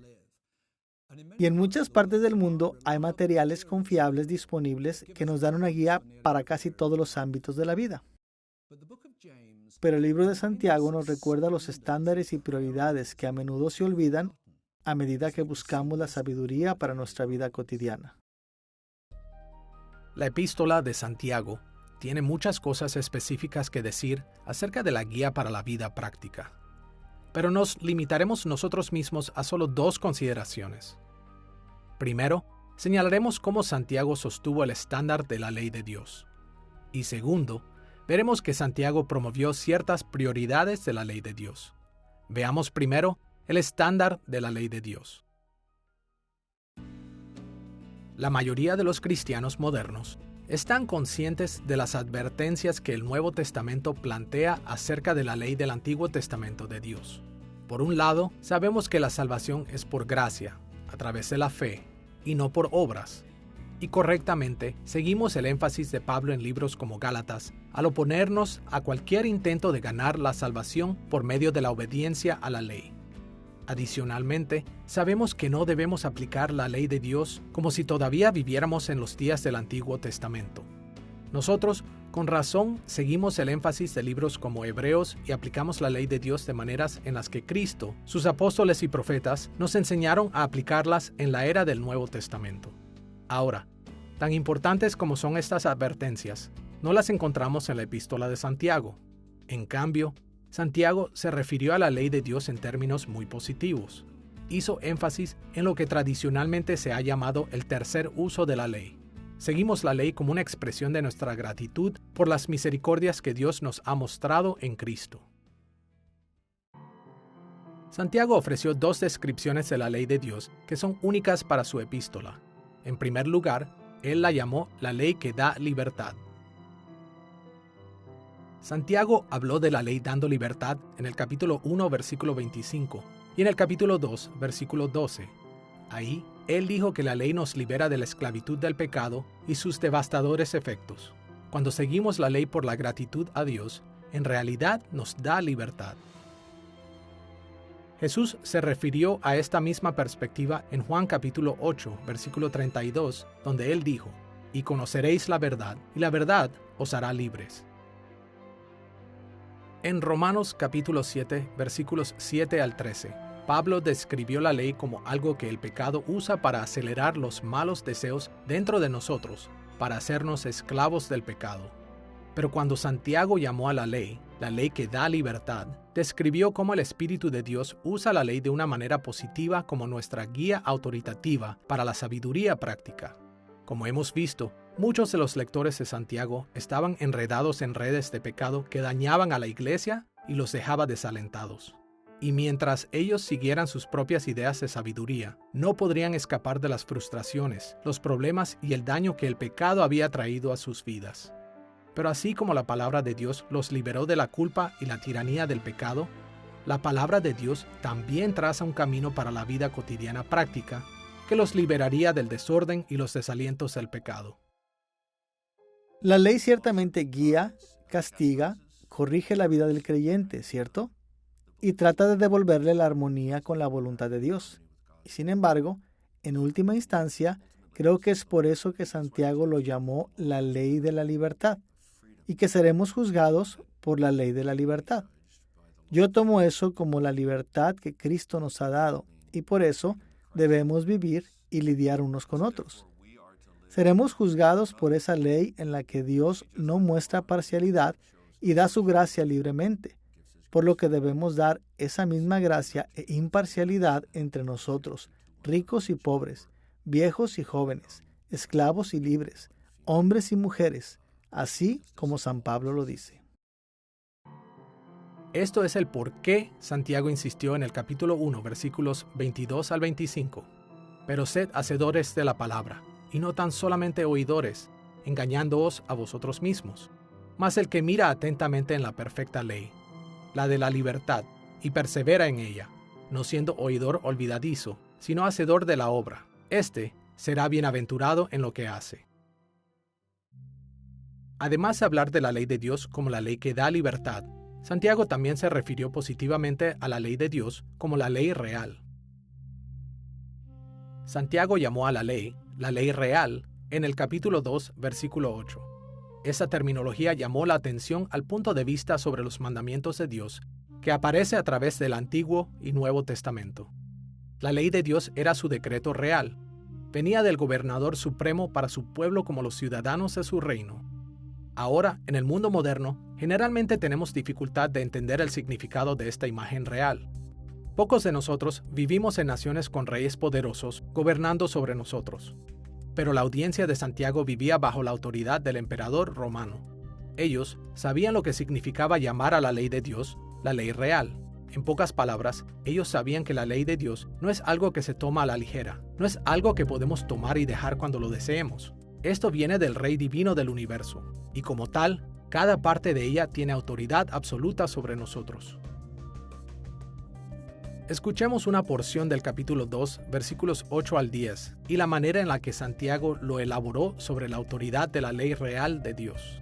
Y en muchas partes del mundo hay materiales confiables disponibles que nos dan una guía para casi todos los ámbitos de la vida. Pero el libro de Santiago nos recuerda los estándares y prioridades que a menudo se olvidan a medida que buscamos la sabiduría para nuestra vida cotidiana. La epístola de Santiago tiene muchas cosas específicas que decir acerca de la guía para la vida práctica. Pero nos limitaremos nosotros mismos a solo dos consideraciones. Primero, señalaremos cómo Santiago sostuvo el estándar de la ley de Dios. Y segundo, veremos que Santiago promovió ciertas prioridades de la ley de Dios. Veamos primero el estándar de la ley de Dios. La mayoría de los cristianos modernos están conscientes de las advertencias que el Nuevo Testamento plantea acerca de la ley del Antiguo Testamento de Dios. Por un lado, sabemos que la salvación es por gracia, a través de la fe, y no por obras. Y correctamente, seguimos el énfasis de Pablo en libros como Gálatas, al oponernos a cualquier intento de ganar la salvación por medio de la obediencia a la ley. Adicionalmente, sabemos que no debemos aplicar la ley de Dios como si todavía viviéramos en los días del Antiguo Testamento. Nosotros, con razón, seguimos el énfasis de libros como Hebreos y aplicamos la ley de Dios de maneras en las que Cristo, sus apóstoles y profetas nos enseñaron a aplicarlas en la era del Nuevo Testamento. Ahora, tan importantes como son estas advertencias, no las encontramos en la Epístola de Santiago. En cambio, Santiago se refirió a la ley de Dios en términos muy positivos. Hizo énfasis en lo que tradicionalmente se ha llamado el tercer uso de la ley. Seguimos la ley como una expresión de nuestra gratitud por las misericordias que Dios nos ha mostrado en Cristo. Santiago ofreció dos descripciones de la ley de Dios que son únicas para su epístola. En primer lugar, él la llamó la ley que da libertad. Santiago habló de la ley dando libertad en el capítulo 1, versículo 25 y en el capítulo 2, versículo 12. Ahí, él dijo que la ley nos libera de la esclavitud del pecado y sus devastadores efectos. Cuando seguimos la ley por la gratitud a Dios, en realidad nos da libertad. Jesús se refirió a esta misma perspectiva en Juan capítulo 8, versículo 32, donde él dijo: «Y conoceréis la verdad, y la verdad os hará libres». En Romanos capítulo 7, versículos 7 al 13, Pablo describió la ley como algo que el pecado usa para acelerar los malos deseos dentro de nosotros, para hacernos esclavos del pecado. Pero cuando Santiago llamó a la ley que da libertad, describió cómo el Espíritu de Dios usa la ley de una manera positiva como nuestra guía autoritativa para la sabiduría práctica. Como hemos visto, muchos de los lectores de Santiago estaban enredados en redes de pecado que dañaban a la iglesia y los dejaba desalentados. Y mientras ellos siguieran sus propias ideas de sabiduría, no podrían escapar de las frustraciones, los problemas y el daño que el pecado había traído a sus vidas. Pero así como la palabra de Dios los liberó de la culpa y la tiranía del pecado, la palabra de Dios también traza un camino para la vida cotidiana práctica que los liberaría del desorden y los desalientos del pecado. La ley ciertamente guía, castiga, corrige la vida del creyente, ¿cierto? Y trata de devolverle la armonía con la voluntad de Dios. Y sin embargo, en última instancia, creo que es por eso que Santiago lo llamó la ley de la libertad, y que seremos juzgados por la ley de la libertad. Yo tomo eso como la libertad que Cristo nos ha dado, y por eso debemos vivir y lidiar unos con otros. Seremos juzgados por esa ley en la que Dios no muestra parcialidad y da su gracia libremente, por lo que debemos dar esa misma gracia e imparcialidad entre nosotros, ricos y pobres, viejos y jóvenes, esclavos y libres, hombres y mujeres, así como San Pablo lo dice. Esto es el por qué Santiago insistió en el capítulo 1, versículos 22 al 25. Pero sed hacedores de la palabra, y no tan solamente oidores, engañándoos a vosotros mismos. Mas el que mira atentamente en la perfecta ley, la de la libertad, y persevera en ella, no siendo oidor olvidadizo, sino hacedor de la obra, éste será bienaventurado en lo que hace. Además de hablar de la ley de Dios como la ley que da libertad, Santiago también se refirió positivamente a la ley de Dios como la ley real. Santiago llamó a la ley real, en el capítulo 2, versículo 8. Esa terminología llamó la atención al punto de vista sobre los mandamientos de Dios que aparece a través del Antiguo y Nuevo Testamento. La ley de Dios era su decreto real. Venía del gobernador supremo para su pueblo como los ciudadanos de su reino. Ahora, en el mundo moderno, generalmente tenemos dificultad de entender el significado de esta imagen real. Pocos de nosotros vivimos en naciones con reyes poderosos gobernando sobre nosotros. Pero la audiencia de Santiago vivía bajo la autoridad del emperador romano. Ellos sabían lo que significaba llamar a la ley de Dios la ley real. En pocas palabras, ellos sabían que la ley de Dios no es algo que se toma a la ligera, no es algo que podemos tomar y dejar cuando lo deseemos. Esto viene del Rey Divino del universo, y como tal, cada parte de ella tiene autoridad absoluta sobre nosotros. Escuchemos una porción del capítulo 2, versículos 8 al 10, y la manera en la que Santiago lo elaboró sobre la autoridad de la ley real de Dios.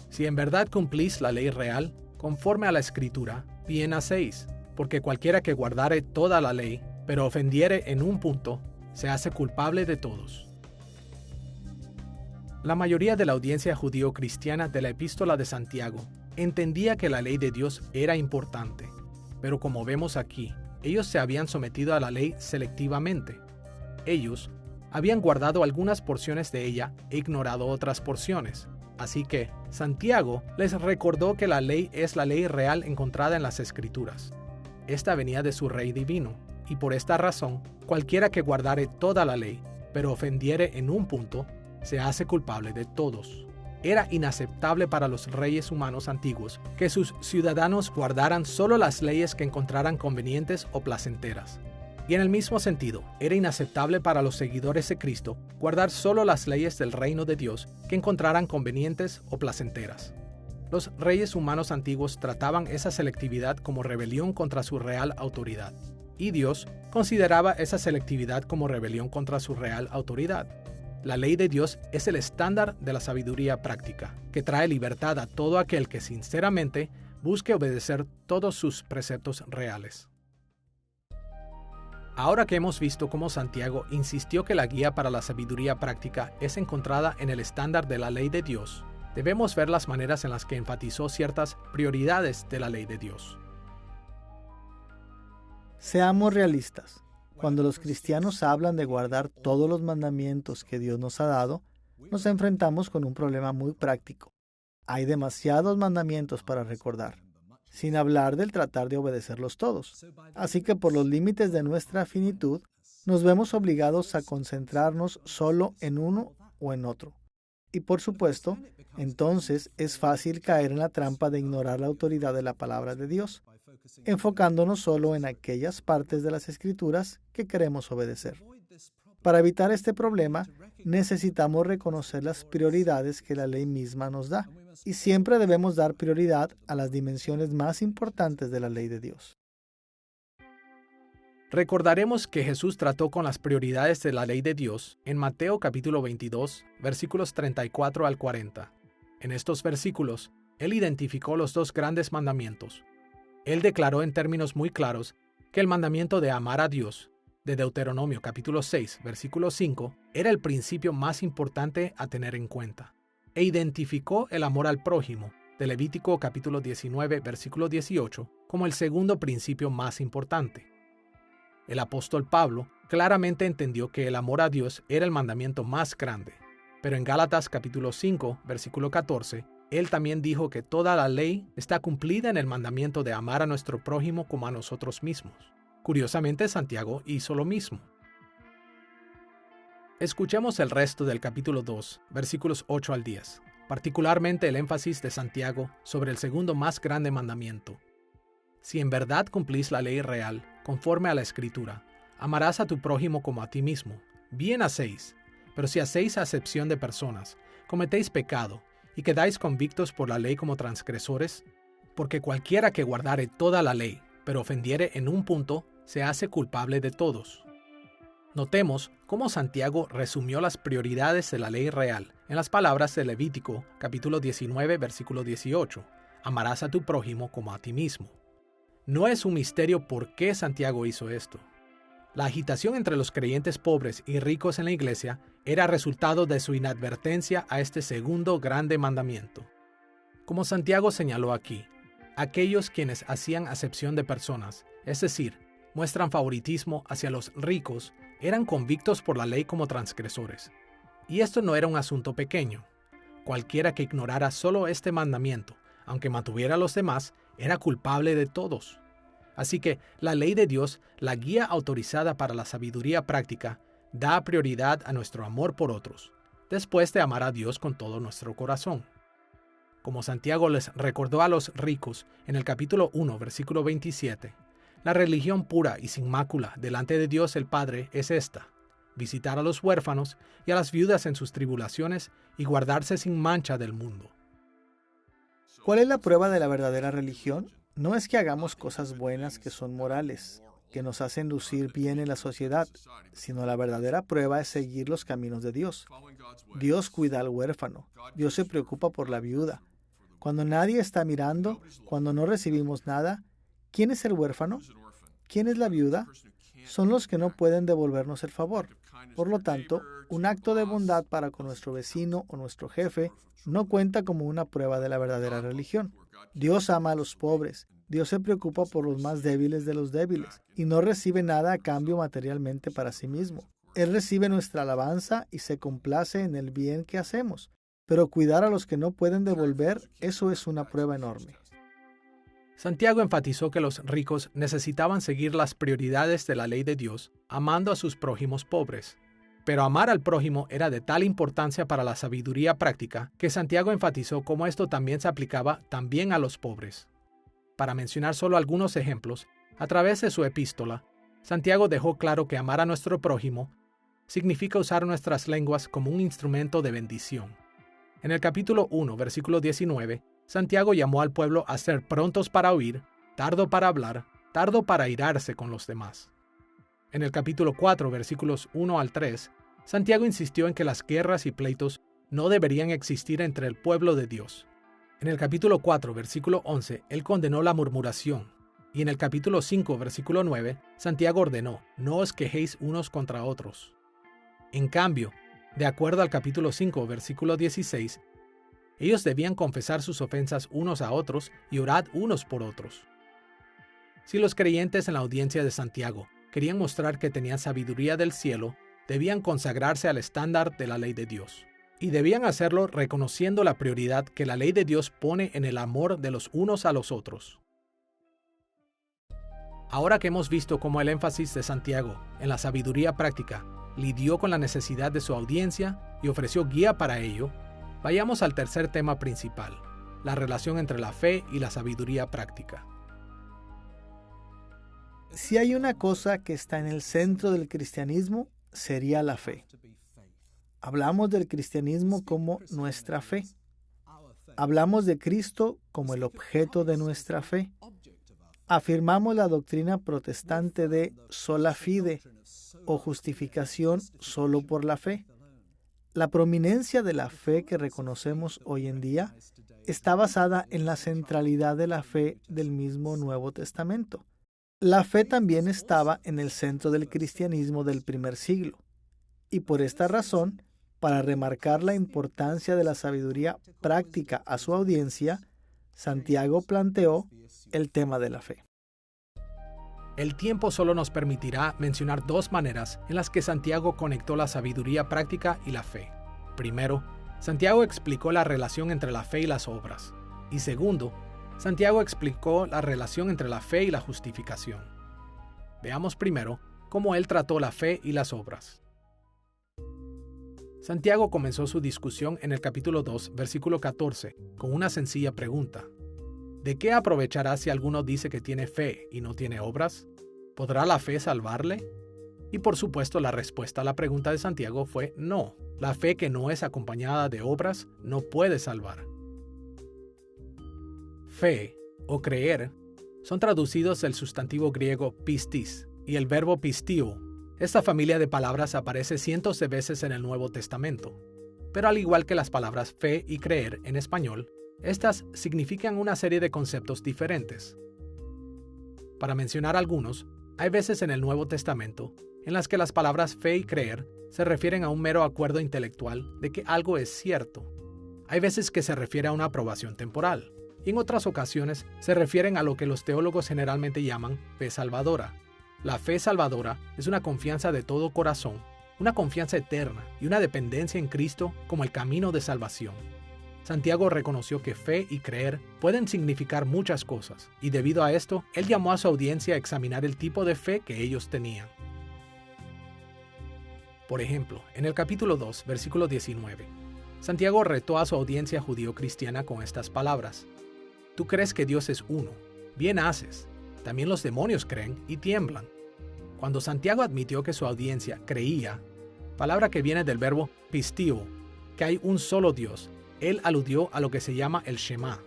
Si en verdad cumplís la ley real, conforme a la Escritura, bien hacéis, porque cualquiera que guardare toda la ley, pero ofendiere en un punto, se hace culpable de todos. La mayoría de la audiencia judío-cristiana de la Epístola de Santiago entendía que la ley de Dios era importante, pero como vemos aquí, ellos se habían sometido a la ley selectivamente. Ellos habían guardado algunas porciones de ella e ignorado otras porciones. Así que Santiago les recordó que la ley es la ley real encontrada en las Escrituras. Esta venía de su Rey divino, y por esta razón, cualquiera que guardare toda la ley, pero ofendiere en un punto, se hace culpable de todos. Era inaceptable para los reyes humanos antiguos que sus ciudadanos guardaran solo las leyes que encontraran convenientes o placenteras. Y en el mismo sentido, era inaceptable para los seguidores de Cristo guardar solo las leyes del reino de Dios que encontraran convenientes o placenteras. Los reyes humanos antiguos trataban esa selectividad como rebelión contra su real autoridad, y Dios consideraba esa selectividad como rebelión contra su real autoridad. La ley de Dios es el estándar de la sabiduría práctica, que trae libertad a todo aquel que sinceramente busque obedecer todos sus preceptos reales. Ahora que hemos visto cómo Santiago insistió que la guía para la sabiduría práctica es encontrada en el estándar de la ley de Dios, debemos ver las maneras en las que enfatizó ciertas prioridades de la ley de Dios. Seamos realistas. Cuando los cristianos hablan de guardar todos los mandamientos que Dios nos ha dado, nos enfrentamos con un problema muy práctico. Hay demasiados mandamientos para recordar, sin hablar del tratar de obedecerlos todos. Así que por los límites de nuestra finitud, nos vemos obligados a concentrarnos solo en uno o en otro. Y por supuesto, entonces es fácil caer en la trampa de ignorar la autoridad de la palabra de Dios, enfocándonos solo en aquellas partes de las Escrituras que queremos obedecer. Para evitar este problema, necesitamos reconocer las prioridades que la ley misma nos da, y siempre debemos dar prioridad a las dimensiones más importantes de la ley de Dios. Recordaremos que Jesús trató con las prioridades de la ley de Dios en Mateo capítulo 22, versículos 34 al 40. En estos versículos, Él identificó los dos grandes mandamientos. Él declaró en términos muy claros que el mandamiento de amar a Dios, de Deuteronomio capítulo 6, versículo 5, era el principio más importante a tener en cuenta, e identificó el amor al prójimo, de Levítico capítulo 19, versículo 18, como el segundo principio más importante. El apóstol Pablo claramente entendió que el amor a Dios era el mandamiento más grande, pero en Gálatas capítulo 5, versículo 14, él también dijo que toda la ley está cumplida en el mandamiento de amar a nuestro prójimo como a nosotros mismos. Curiosamente, Santiago hizo lo mismo. Escuchemos el resto del capítulo 2, versículos 8 al 10, particularmente el énfasis de Santiago sobre el segundo más grande mandamiento. Si en verdad cumplís la ley real, conforme a la Escritura, amarás a tu prójimo como a ti mismo. Bien hacéis, pero si hacéis acepción de personas, cometéis pecado, y quedáis convictos por la ley como transgresores, porque cualquiera que guardare toda la ley, pero ofendiere en un punto, se hace culpable de todos. Notemos cómo Santiago resumió las prioridades de la ley real en las palabras de Levítico, capítulo 19, versículo 18. Amarás a tu prójimo como a ti mismo. No es un misterio por qué Santiago hizo esto. La agitación entre los creyentes pobres y ricos en la iglesia era resultado de su inadvertencia a este segundo grande mandamiento. Como Santiago señaló aquí, aquellos quienes hacían acepción de personas, es decir, muestran favoritismo hacia los ricos, eran convictos por la ley como transgresores. Y esto no era un asunto pequeño. Cualquiera que ignorara solo este mandamiento, aunque mantuviera a los demás, era culpable de todos. Así que la ley de Dios, la guía autorizada para la sabiduría práctica, da prioridad a nuestro amor por otros, después de amar a Dios con todo nuestro corazón. Como Santiago les recordó a los ricos en el capítulo 1, versículo 27, la religión pura y sin mácula delante de Dios el Padre es esta: visitar a los huérfanos y a las viudas en sus tribulaciones y guardarse sin mancha del mundo. ¿Cuál es la prueba de la verdadera religión? No es que hagamos cosas buenas que son morales, que nos hacen lucir bien en la sociedad, sino la verdadera prueba es seguir los caminos de Dios. Dios cuida al huérfano, Dios se preocupa por la viuda. Cuando nadie está mirando, cuando no recibimos nada, ¿Quién es el huérfano? ¿Quién es la viuda? Son los que no pueden devolvernos el favor. Por lo tanto, un acto de bondad para con nuestro vecino o nuestro jefe no cuenta como una prueba de la verdadera religión. Dios ama a los pobres. Dios se preocupa por los más débiles de los débiles y no recibe nada a cambio materialmente para sí mismo. Él recibe nuestra alabanza y se complace en el bien que hacemos. Pero cuidar a los que no pueden devolver, eso es una prueba enorme. Santiago enfatizó que los ricos necesitaban seguir las prioridades de la ley de Dios, amando a sus prójimos pobres. Pero amar al prójimo era de tal importancia para la sabiduría práctica que Santiago enfatizó cómo esto también se aplicaba también a los pobres. Para mencionar solo algunos ejemplos, a través de su epístola, Santiago dejó claro que amar a nuestro prójimo significa usar nuestras lenguas como un instrumento de bendición. En el capítulo 1, versículo 19, Santiago llamó al pueblo a ser prontos para oír, tardo para hablar, tardo para airarse con los demás. En el capítulo 4, versículos 1 al 3, Santiago insistió en que las guerras y pleitos no deberían existir entre el pueblo de Dios. En el capítulo 4, versículo 11, él condenó la murmuración. Y en el capítulo 5, versículo 9, Santiago ordenó, no os quejéis unos contra otros. En cambio, de acuerdo al capítulo 5, versículo 16, ellos debían confesar sus ofensas unos a otros y orad unos por otros. Si los creyentes en la audiencia de Santiago querían mostrar que tenían sabiduría del cielo, debían consagrarse al estándar de la ley de Dios. Y debían hacerlo reconociendo la prioridad que la ley de Dios pone en el amor de los unos a los otros. Ahora que hemos visto cómo el énfasis de Santiago en la sabiduría práctica lidió con la necesidad de su audiencia y ofreció guía para ello, vayamos al tercer tema principal, la relación entre la fe y la sabiduría práctica. Si hay una cosa que está en el centro del cristianismo, sería la fe. Hablamos del cristianismo como nuestra fe. Hablamos de Cristo como el objeto de nuestra fe. Afirmamos la doctrina protestante de sola fide o justificación solo por la fe. La prominencia de la fe que reconocemos hoy en día está basada en la centralidad de la fe del mismo Nuevo Testamento. La fe también estaba en el centro del cristianismo del primer siglo. Y por esta razón, para remarcar la importancia de la sabiduría práctica a su audiencia, Santiago planteó el tema de la fe. El tiempo solo nos permitirá mencionar dos maneras en las que Santiago conectó la sabiduría práctica y la fe. Primero, Santiago explicó la relación entre la fe y las obras. Y segundo, Santiago explicó la relación entre la fe y la justificación. Veamos primero cómo él trató la fe y las obras. Santiago comenzó su discusión en el capítulo 2, versículo 14, con una sencilla pregunta. ¿De qué aprovechará si alguno dice que tiene fe y no tiene obras? ¿Podrá la fe salvarle? Y por supuesto la respuesta a la pregunta de Santiago fue no. La fe que no es acompañada de obras no puede salvar. Fe o creer son traducidos del sustantivo griego pistis y el verbo pistio. Esta familia de palabras aparece cientos de veces en el Nuevo Testamento. Pero al igual que las palabras fe y creer en español, estas significan una serie de conceptos diferentes. Para mencionar algunos, hay veces en el Nuevo Testamento en las que las palabras fe y creer se refieren a un mero acuerdo intelectual de que algo es cierto. Hay veces que se refiere a una aprobación temporal, y en otras ocasiones se refieren a lo que los teólogos generalmente llaman fe salvadora. La fe salvadora es una confianza de todo corazón, una confianza eterna y una dependencia en Cristo como el camino de salvación. Santiago reconoció que fe y creer pueden significar muchas cosas, y debido a esto, él llamó a su audiencia a examinar el tipo de fe que ellos tenían. Por ejemplo, en el capítulo 2, versículo 19, Santiago retó a su audiencia judío-cristiana con estas palabras. Tú crees que Dios es uno. Bien haces. También los demonios creen y tiemblan. Cuando Santiago admitió que su audiencia creía, palabra que viene del verbo pistio, que hay un solo Dios, él aludió a lo que se llama el Shema.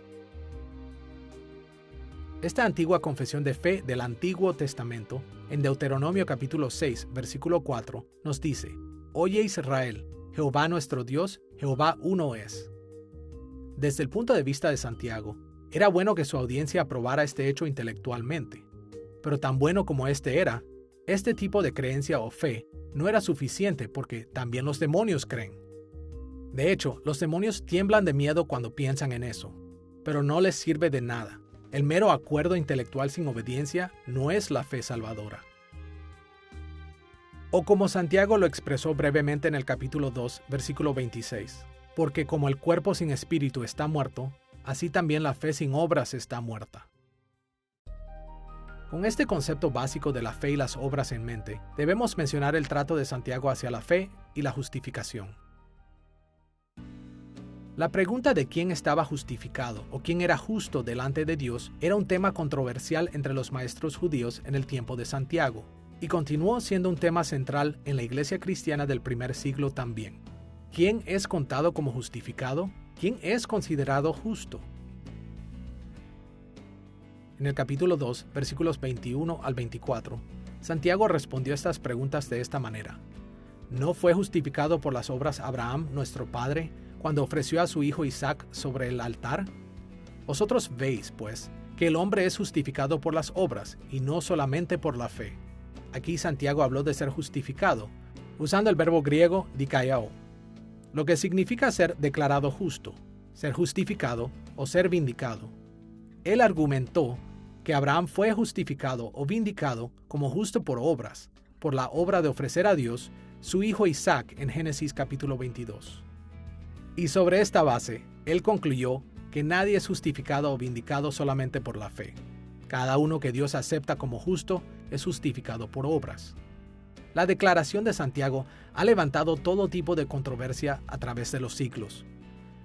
Esta antigua confesión de fe del Antiguo Testamento, en Deuteronomio capítulo 6, versículo 4, nos dice, Oye Israel, Jehová nuestro Dios, Jehová uno es. Desde el punto de vista de Santiago, Era bueno que su audiencia aprobara este hecho intelectualmente, pero tan bueno como este era, este tipo de creencia o fe no era suficiente porque también los demonios creen. De hecho, los demonios tiemblan de miedo cuando piensan en eso, pero no les sirve de nada. El mero acuerdo intelectual sin obediencia no es la fe salvadora. O como Santiago lo expresó brevemente en el capítulo 2, versículo 26, porque como el cuerpo sin espíritu está muerto, así también la fe sin obras está muerta. Con este concepto básico de la fe y las obras en mente, debemos mencionar el trato de Santiago hacia la fe y la justificación. La pregunta de quién estaba justificado o quién era justo delante de Dios era un tema controversial entre los maestros judíos en el tiempo de Santiago, y continuó siendo un tema central en la iglesia cristiana del primer siglo también. ¿Quién es contado como justificado? ¿Quién es considerado justo? En el capítulo 2, versículos 21 al 24, Santiago respondió a estas preguntas de esta manera. ¿No fue justificado por las obras Abraham, nuestro padre, cuando ofreció a su hijo Isaac sobre el altar? Vosotros veis, pues, que el hombre es justificado por las obras y no solamente por la fe. Aquí Santiago habló de ser justificado, usando el verbo griego dikaiō, lo que significa ser declarado justo, ser justificado o ser vindicado. Él argumentó que Abraham fue justificado o vindicado como justo por obras, por la obra de ofrecer a Dios su hijo Isaac en Génesis capítulo 22. Y sobre esta base, él concluyó que nadie es justificado o vindicado solamente por la fe. Cada uno que Dios acepta como justo es justificado por obras. La declaración de Santiago ha levantado todo tipo de controversia a través de los siglos.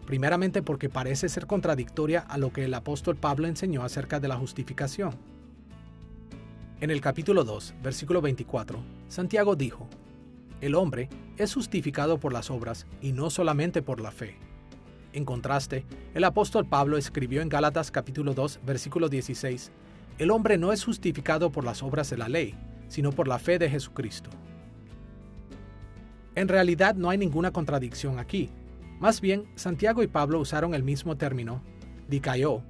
Primeramente porque parece ser contradictoria a lo que el apóstol Pablo enseñó acerca de la justificación. En el capítulo 2, versículo 24, Santiago dijo, el hombre es justificado por las obras y no solamente por la fe. En contraste, el apóstol Pablo escribió en Gálatas capítulo 2, versículo 16, el hombre no es justificado por las obras de la ley, sino por la fe de Jesucristo. En realidad no hay ninguna contradicción aquí. Más bien, Santiago y Pablo usaron el mismo término, dikaiō,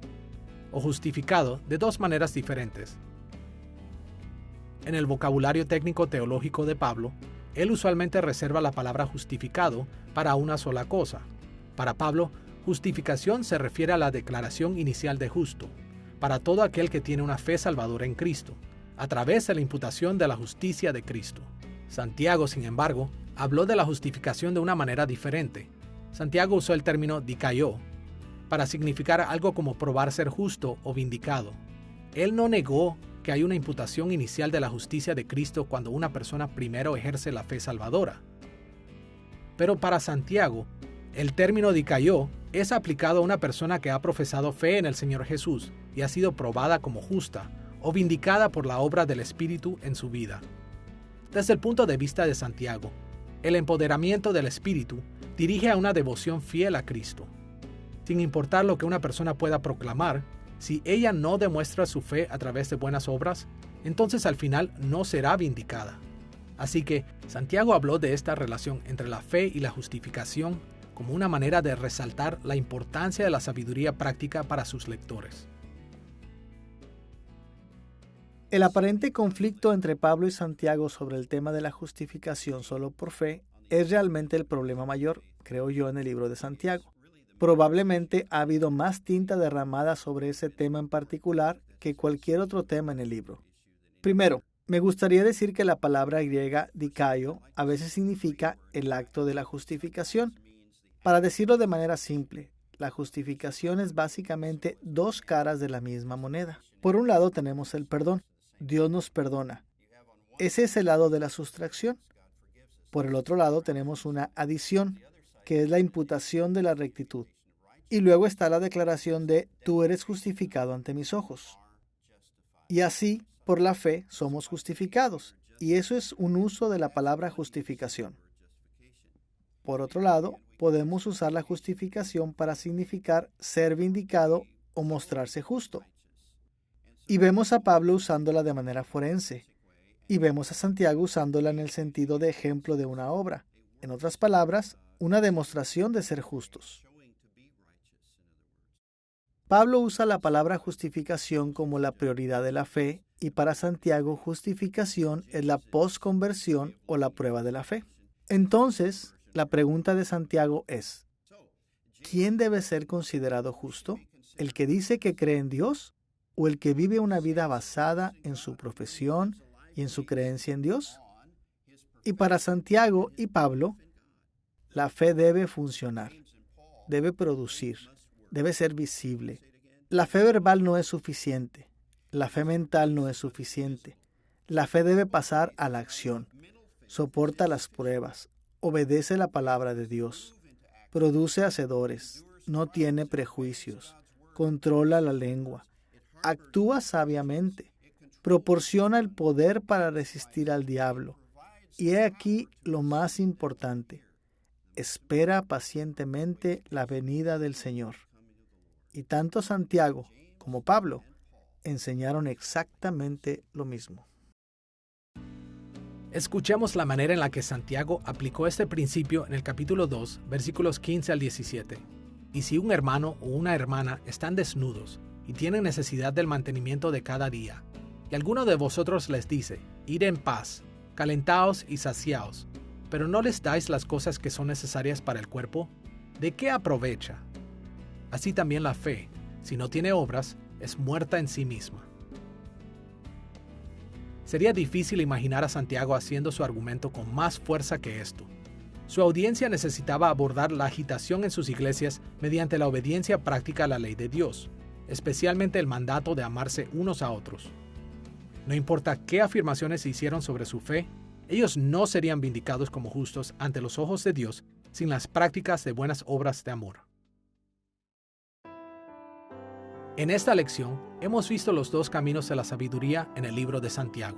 o justificado, de dos maneras diferentes. En el vocabulario técnico teológico de Pablo, él usualmente reserva la palabra justificado para una sola cosa. Para Pablo, justificación se refiere a la declaración inicial de justo, para todo aquel que tiene una fe salvadora en Cristo, a través de la imputación de la justicia de Cristo. Santiago, sin embargo, habló de la justificación de una manera diferente. Santiago usó el término dikaiō para significar algo como probar ser justo o vindicado. Él no negó que hay una imputación inicial de la justicia de Cristo cuando una persona primero ejerce la fe salvadora. Pero para Santiago, el término dikaiō es aplicado a una persona que ha profesado fe en el Señor Jesús y ha sido probada como justa o vindicada por la obra del Espíritu en su vida. Desde el punto de vista de Santiago, el empoderamiento del Espíritu dirige a una devoción fiel a Cristo. Sin importar lo que una persona pueda proclamar, si ella no demuestra su fe a través de buenas obras, entonces al final no será vindicada. Así que Santiago habló de esta relación entre la fe y la justificación como una manera de resaltar la importancia de la sabiduría práctica para sus lectores. El aparente conflicto entre Pablo y Santiago sobre el tema de la justificación solo por fe es realmente el problema mayor, creo yo, en el libro de Santiago. Probablemente ha habido más tinta derramada sobre ese tema en particular que cualquier otro tema en el libro. Primero, me gustaría decir que la palabra griega dikaiō a veces significa el acto de la justificación. Para decirlo de manera simple, la justificación es básicamente dos caras de la misma moneda. Por un lado tenemos el perdón. Dios nos perdona. Ese es el lado de la sustracción. Por el otro lado tenemos una adición, que es la imputación de la rectitud. Y luego está la declaración de tú eres justificado ante mis ojos. Y así, por la fe, somos justificados. Y eso es un uso de la palabra justificación. Por otro lado, podemos usar la justificación para significar ser vindicado o mostrarse justo. Y vemos a Pablo usándola de manera forense. Y vemos a Santiago usándola en el sentido de ejemplo de una obra. En otras palabras, una demostración de ser justos. Pablo usa la palabra justificación como la prioridad de la fe y para Santiago justificación es la posconversión o la prueba de la fe. Entonces, la pregunta de Santiago es, ¿quién debe ser considerado justo? ¿El que dice que cree en Dios o el que vive una vida basada en su profesión y en su creencia en Dios? Y para Santiago y Pablo, la fe debe funcionar, debe producir, debe ser visible. La fe verbal no es suficiente, la fe mental no es suficiente. La fe debe pasar a la acción, soporta las pruebas, obedece la palabra de Dios, produce hacedores, no tiene prejuicios, controla la lengua, actúa sabiamente, proporciona el poder para resistir al diablo. Y he aquí lo más importante, espera pacientemente la venida del Señor. Y tanto Santiago como Pablo enseñaron exactamente lo mismo. Escuchemos la manera en la que Santiago aplicó este principio en el capítulo 2, versículos 15 al 17. Y si un hermano o una hermana están desnudos y tienen necesidad del mantenimiento de cada día, y alguno de vosotros les dice, id en paz, calentaos y saciaos, pero no les dais las cosas que son necesarias para el cuerpo, ¿de qué aprovecha? Así también la fe, si no tiene obras, es muerta en sí misma. Sería difícil imaginar a Santiago haciendo su argumento con más fuerza que esto. Su audiencia necesitaba abordar la agitación en sus iglesias mediante la obediencia práctica a la ley de Dios, especialmente el mandato de amarse unos a otros. No importa qué afirmaciones se hicieron sobre su fe, ellos no serían vindicados como justos ante los ojos de Dios sin las prácticas de buenas obras de amor. En esta lección, hemos visto los dos caminos de la sabiduría en el libro de Santiago.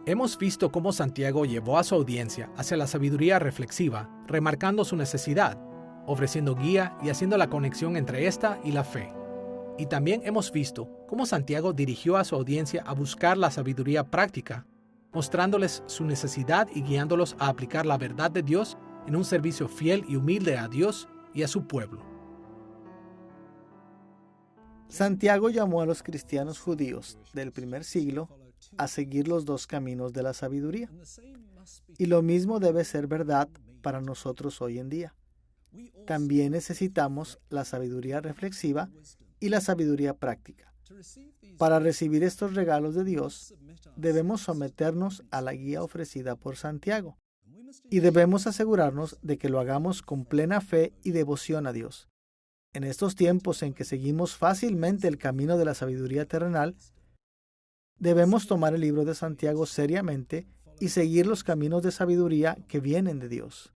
Hemos visto cómo Santiago llevó a su audiencia hacia la sabiduría reflexiva, remarcando su necesidad, ofreciendo guía y haciendo la conexión entre esta y la fe. Y también hemos visto cómo Santiago dirigió a su audiencia a buscar la sabiduría práctica, mostrándoles su necesidad y guiándolos a aplicar la verdad de Dios en un servicio fiel y humilde a Dios y a su pueblo. Santiago llamó a los cristianos judíos del primer siglo a seguir los dos caminos de la sabiduría. Y lo mismo debe ser verdad para nosotros hoy en día. También necesitamos la sabiduría reflexiva y la sabiduría práctica. Para recibir estos regalos de Dios, debemos someternos a la guía ofrecida por Santiago y debemos asegurarnos de que lo hagamos con plena fe y devoción a Dios. En estos tiempos en que seguimos fácilmente el camino de la sabiduría terrenal, debemos tomar el libro de Santiago seriamente y seguir los caminos de sabiduría que vienen de Dios.